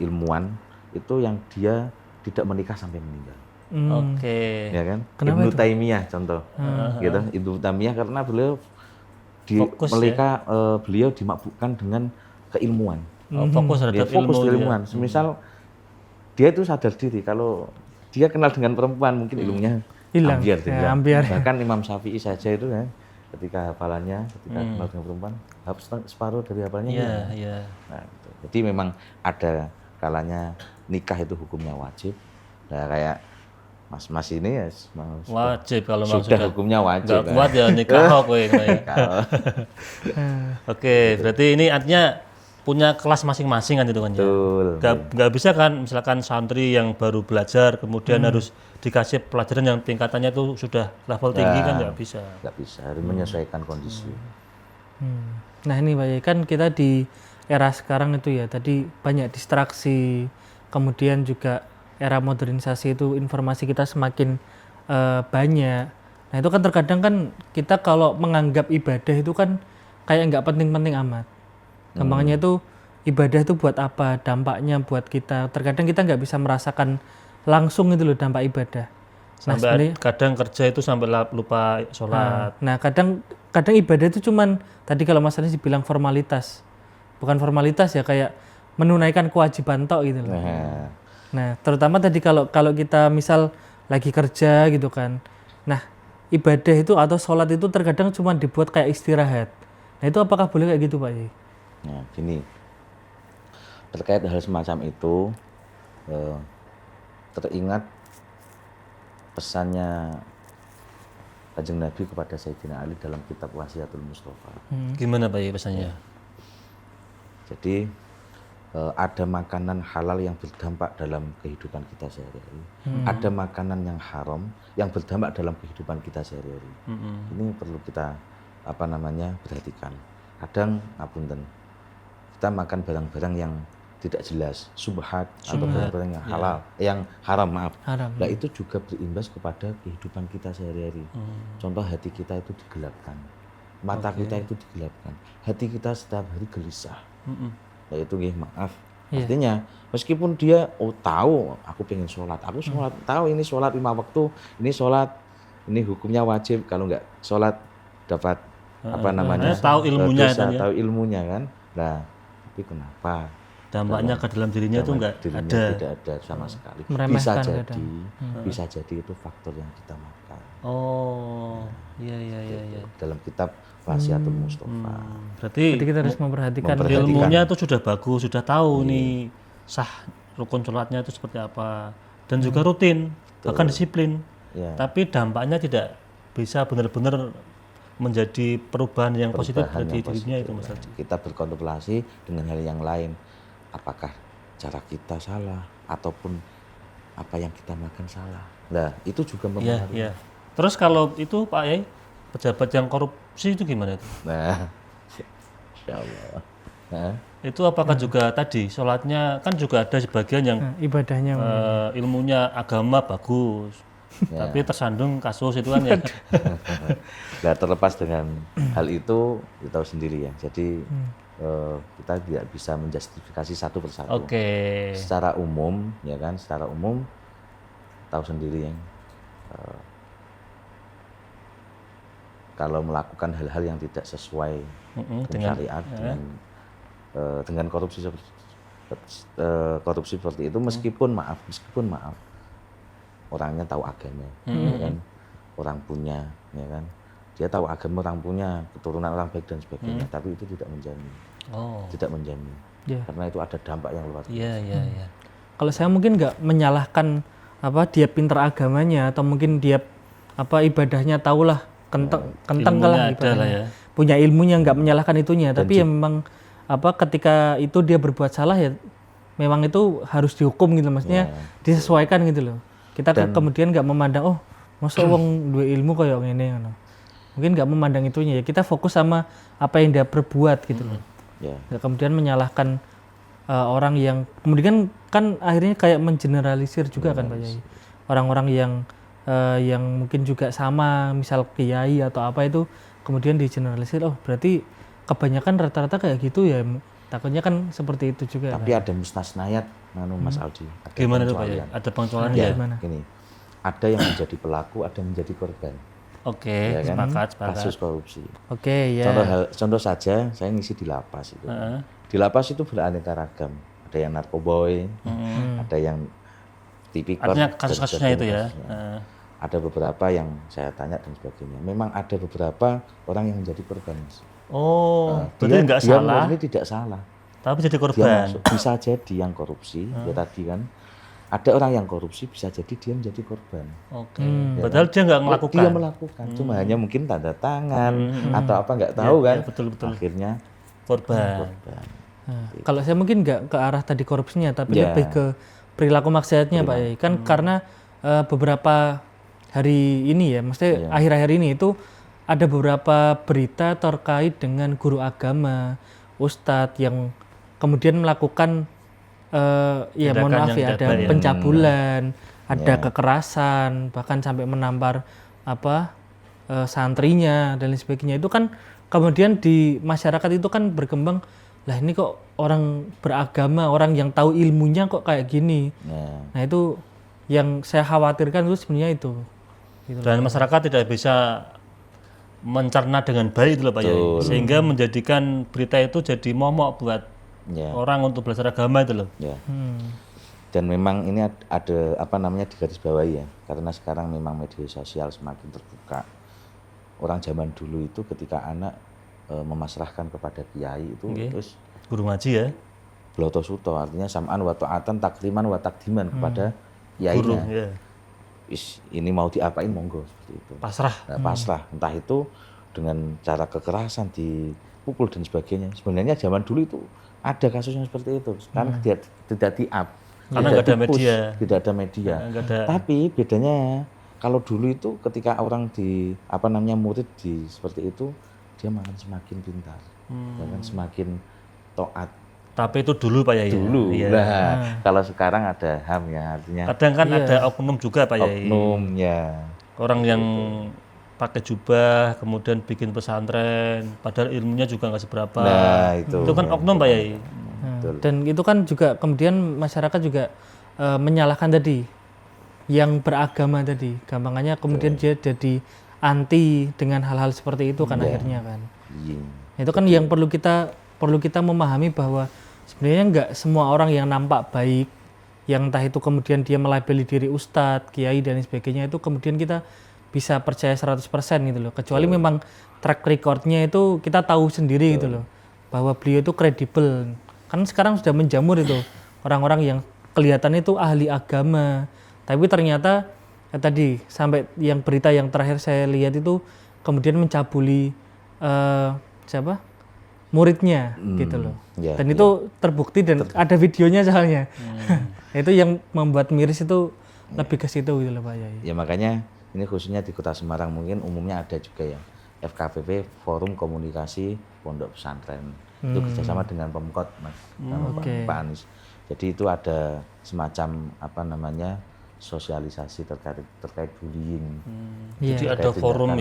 ilmuwan itu yang dia tidak menikah sampai meninggal. Oke. Ya kan? Kenapa Ibnu Taimiyah contoh. Gitu. Ibnu Taimiyah karena beliau Fokus, beliau dimabukkan dengan keilmuan. Fokus Dia terhadap fokus ilmu. di ilmuwan. Semisal dia itu sadar diri kalau dia kenal dengan perempuan mungkin ilmunya Hilang. ambiar, Ya, hilang. ambiar. Bahkan Imam Syafi'i saja itu kan ketika hafalannya, ketika kenal dengan perempuan, separuh dari hafalannya Iya, hilang. iya. Nah, gitu. Jadi memang ada kalanya nikah itu hukumnya wajib. Nah, kayak Mas ini ya Wajib kalau memang sudah hukumnya wajib. nggak kuat ya nikah kowe. Oke, berarti ini artinya punya kelas masing-masing kan itu kan ya. Betul. Nggak bisa kan misalkan santri yang baru belajar kemudian harus dikasih pelajaran yang tingkatannya itu sudah level tinggi kan nggak bisa. Nggak bisa, harus menyesuaikan kondisi. Nah ini Pak Yai, kan kita di era sekarang itu ya, tadi banyak distraksi, kemudian juga era modernisasi itu informasi kita semakin banyak. Nah itu kan terkadang kan kita kalau menganggap ibadah itu kan kayak nggak penting-penting amat. Gampangnya itu ibadah itu buat apa, dampaknya buat kita. Terkadang kita nggak bisa merasakan langsung itu loh dampak ibadah. Sampai kadang kerja itu sampai lupa sholat. Nah kadang ibadah itu cuman tadi kalau Mas Anies dibilang formalitas, bukan formalitas ya, kayak menunaikan kewajiban tok gitu loh. Nah terutama tadi kalau kita misal lagi kerja gitu kan, nah ibadah itu atau sholat itu terkadang cuma dibuat kayak istirahat. Nah itu apakah boleh kayak gitu Pak Yai? Nah, gini, terkait hal semacam itu, teringat pesannya Kanjeng Nabi kepada Sayyidina Ali dalam kitab Wasiatul Mustafa. Gimana Pak Yai pesannya? Jadi ada makanan halal yang berdampak dalam kehidupan kita sehari-hari. Ada makanan yang haram yang berdampak dalam kehidupan kita sehari-hari. Ini perlu kita perhatikan. Kadang ngapunten, kita makan barang-barang yang tidak jelas, subhat atau barang-barang yang halal, yang haram, maaf. Nah itu juga berimbas kepada kehidupan kita sehari-hari. Contoh hati kita itu digelapkan, mata kita itu digelapkan, hati kita setiap hari gelisah. Nah itu maaf. Artinya meskipun dia tahu aku pengen sholat, aku sholat, tahu ini sholat 5 waktu, ini sholat, ini hukumnya wajib, kalau nggak sholat dapat tahu ilmunya dosa, kan ya? tahu ilmunya kan. Nah tapi kenapa dampaknya ke dalam dirinya itu nggak ada, tidak ada sama sekali. Meremehkan Bisa jadi itu faktor yang kita makan. Oh iya. Dalam kitab Wasiatul Mustafa. Berarti kita harus memperhatikan ilmunya itu sudah bagus, sudah tahu nih sah rukun sholatnya itu seperti apa, dan juga rutin, bahkan disiplin. Tapi dampaknya tidak bisa benar-benar menjadi perubahan yang positif bagi dirinya itu Mas Haji. Kita berkontemplasi dengan hal yang lain. Apakah cara kita salah ataupun apa yang kita makan salah. Nah, itu juga mempengaruhi. Iya. Terus kalau itu Pak Yai, pejabat yang korupsi itu gimana itu? Nah, insya Allah. Nah, itu apakah juga tadi sholatnya kan juga ada sebagian yang ibadahnya ilmunya agama bagus, tapi tersandung kasus itu kan ya. Nah, terlepas dengan hal itu kita tahu sendiri ya. Jadi kita tidak bisa menjustifikasi satu persatu. Secara umum, ya kan? Secara umum tahu sendiri ya. Kalau melakukan hal-hal yang tidak sesuai dengan syariat, dengan korupsi seperti itu, meskipun maaf orangnya tahu agama, ya kan? Orang punya, ya kan? Dia tahu agama, orang punya, keturunan orang baik dan sebagainya, tapi itu tidak menjamin. Tidak menjamin. Karena itu ada dampak yang luar biasa. Iya. Kalau saya mungkin nggak menyalahkan dia pinter agamanya atau mungkin dia ibadahnya tahulah kentang lah ibadahnya. Punya ilmunya, nggak menyalahkan itunya, tapi ya memang ketika itu dia berbuat salah ya memang itu harus dihukum gitu, maksudnya disesuaikan gitu loh. Kita kemudian nggak memandang oh masa wong duwe ilmu kayak ngene ngono. Mungkin nggak memandang itunya ya. Kita fokus sama apa yang dia perbuat gitu loh. Nggak kemudian menyalahkan orang yang kemudian kan akhirnya kayak mengeneralisir juga kan Pak Yai. Orang-orang yang mungkin juga sama misal kiai atau apa itu kemudian digeneralisir oh berarti kebanyakan rata-rata kayak gitu ya. Takutnya kan seperti itu juga. Tapi ada mustasnayat Mas Aldi. Ada Gimana tuh Pak Yai? Ada pengecualian ya? Gini, ada yang menjadi pelaku, ada yang menjadi korban. Oke, Ya kan? sepakat. Kasus korupsi. Oke, ya. Contoh saja, saya ngisi di lapas itu. Di lapas itu beraneka ragam. Ada yang narkoboy, ada yang tipikor. Artinya kasus-kasusnya itu ya. Ada beberapa yang saya tanya dan sebagainya. Memang ada beberapa orang yang menjadi korban. Mas. Oh, berarti nggak salah. Dia tidak salah. Tapi jadi Dia korban. bisa jadi yang korupsi, ya tadi kan. Ada orang yang korupsi bisa jadi dia menjadi korban. Oke. Padahal dia nggak melakukan. Dia melakukan, cuma hanya mungkin tanda tangan atau apa nggak tahu kan. Ya, betul. Akhirnya Korban. Kalau saya mungkin nggak ke arah tadi korupsinya, tapi lebih ke perilaku maksiatnya Pak Yai. Kan karena beberapa hari ini ya, maksudnya akhir-akhir ini itu ada beberapa berita terkait dengan guru agama, ustadz yang kemudian melakukan ya mohon maaf ya, ada pencabulan, ada kekerasan, bahkan sampai menampar santrinya dan lain sebagainya. Itu kan kemudian di masyarakat itu kan berkembang, lah ini kok orang beragama, orang yang tahu ilmunya kok kayak gini. Nah itu yang saya khawatirkan itu sebenarnya itu. Gitu. Dan masyarakat tidak bisa mencerna dengan baik itu loh Pak Yai. Sehingga menjadikan berita itu jadi momok buat orang untuk belajar agama itu loh. Dan memang ini ada di garis bawah ya, karena sekarang memang media sosial semakin terbuka. Orang zaman dulu itu ketika anak memasrahkan kepada kiai itu terus guru ngaji ya. Bloto suto artinya sam'an wa ta'atan takriman wa takdiman kepada kiainya. Ini mau diapain monggo seperti itu. Pasrah. Pasrah. Entah itu dengan cara kekerasan dipukul dan sebagainya. Sebenarnya zaman dulu itu ada kasusnya seperti itu. Sekarang tidak di-up. Karena nggak ada media. Tidak ada media. Tapi bedanya kalau dulu itu ketika orang murid seperti itu, dia makan semakin pintar. Bahkan semakin taat. Tapi itu dulu Pak Yai. Dulu. Nah, kalau sekarang ada HAM ya artinya. Kadang kan ada oknum juga Pak Yai. Oknum ya. Orang yang pakai jubah kemudian bikin pesantren, padahal ilmunya juga nggak seberapa. Nah, itu kan oknum Pak Yai. Dan itu kan juga kemudian masyarakat juga menyalahkan tadi yang beragama tadi. Gampangannya kemudian dia jadi anti dengan hal-hal seperti itu kan akhirnya kan. Itu kan yang perlu kita memahami bahwa sebenarnya nggak semua orang yang nampak baik, yang entah itu kemudian dia melabeli diri ustadz, kiai dan sebagainya itu kemudian kita bisa percaya 100% gitu loh. Kecuali memang track recordnya itu kita tahu sendiri gitu loh, bahwa beliau itu kredibel. Kan sekarang sudah menjamur itu orang-orang yang kelihatannya itu ahli agama, tapi ternyata tadi sampai yang berita yang terakhir saya lihat itu kemudian mencabuli muridnya gitu loh. Dan itu terbukti dan ada videonya soalnya. Itu yang membuat miris itu lebih ke situ gitu loh Pak Yai. Ya makanya ini khususnya di Kota Semarang, mungkin umumnya ada juga ya FKPP, Forum Komunikasi Pondok Pesantren. Itu kerjasama dengan Pemkot Mas, Pak Anies. Jadi itu ada semacam sosialisasi terkait bullying. Jadi ada forum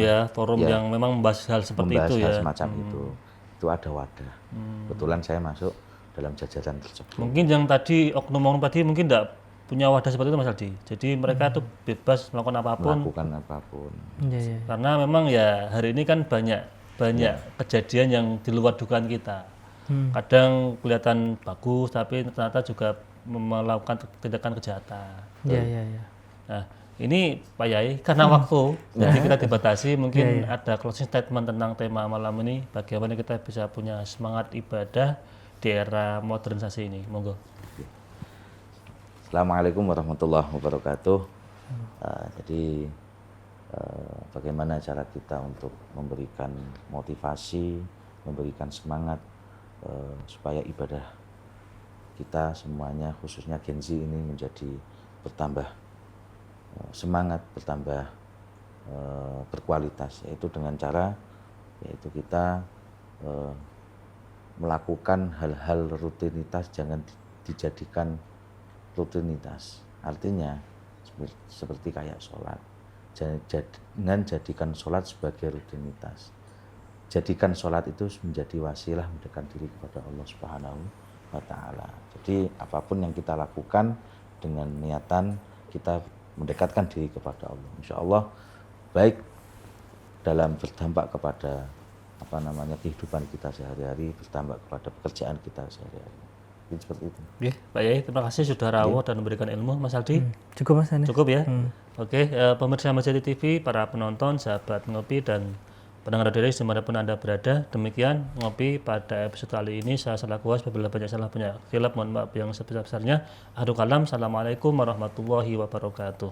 yang memang membahas hal seperti itu ya. Semacam itu ada wadah. Kebetulan saya masuk dalam jajaran tersebut. Mungkin yang tadi oknum tadi mungkin tidak punya wadah seperti itu Mas Aldi. Jadi mereka tuh bebas melakukan apapun. Karena memang ya hari ini kan banyak kejadian yang di luar dugaan kita. Kadang kelihatan bagus tapi ternyata juga melakukan tindakan kejahatan. Nah, ini Pak Yai karena waktu jadi kita dibatasi, mungkin ada closing statement tentang tema malam ini, bagaimana kita bisa punya semangat ibadah di era modernisasi ini. Monggo. Assalamualaikum warahmatullahi wabarakatuh. Jadi bagaimana cara kita untuk memberikan motivasi, memberikan semangat supaya ibadah kita semuanya khususnya Gen Z ini menjadi bertambah semangat, bertambah berkualitas, yaitu dengan cara yaitu kita melakukan hal-hal rutinitas, jangan dijadikan rutinitas. Artinya seperti kayak sholat, jangan jadikan sholat sebagai rutinitas. Jadikan sholat itu menjadi wasilah mendekatkan diri kepada Allah Subhanahu wa Ta'ala. Jadi apapun yang kita lakukan dengan niatan kita mendekatkan diri kepada Allah, insya Allah baik dalam berdampak kepada kehidupan kita sehari-hari, berdampak kepada pekerjaan kita sehari-hari. Jadi seperti itu. Oke, Pak Yai, terima kasih sudah rawuh dan memberikan ilmu. Mas Aldi, Cukup Mas Anis. cukup ya? Oke, pemirsa Masjid TV, para penonton, sahabat ngopi dan pendengar dari dimanapun Anda berada, demikian ngopi pada episode kali ini. Saya selaku host, apabila banyak salah banyak khilaf, mohon maaf yang sebesar-besarnya. Akhirul kalam, assalamualaikum warahmatullahi wabarakatuh.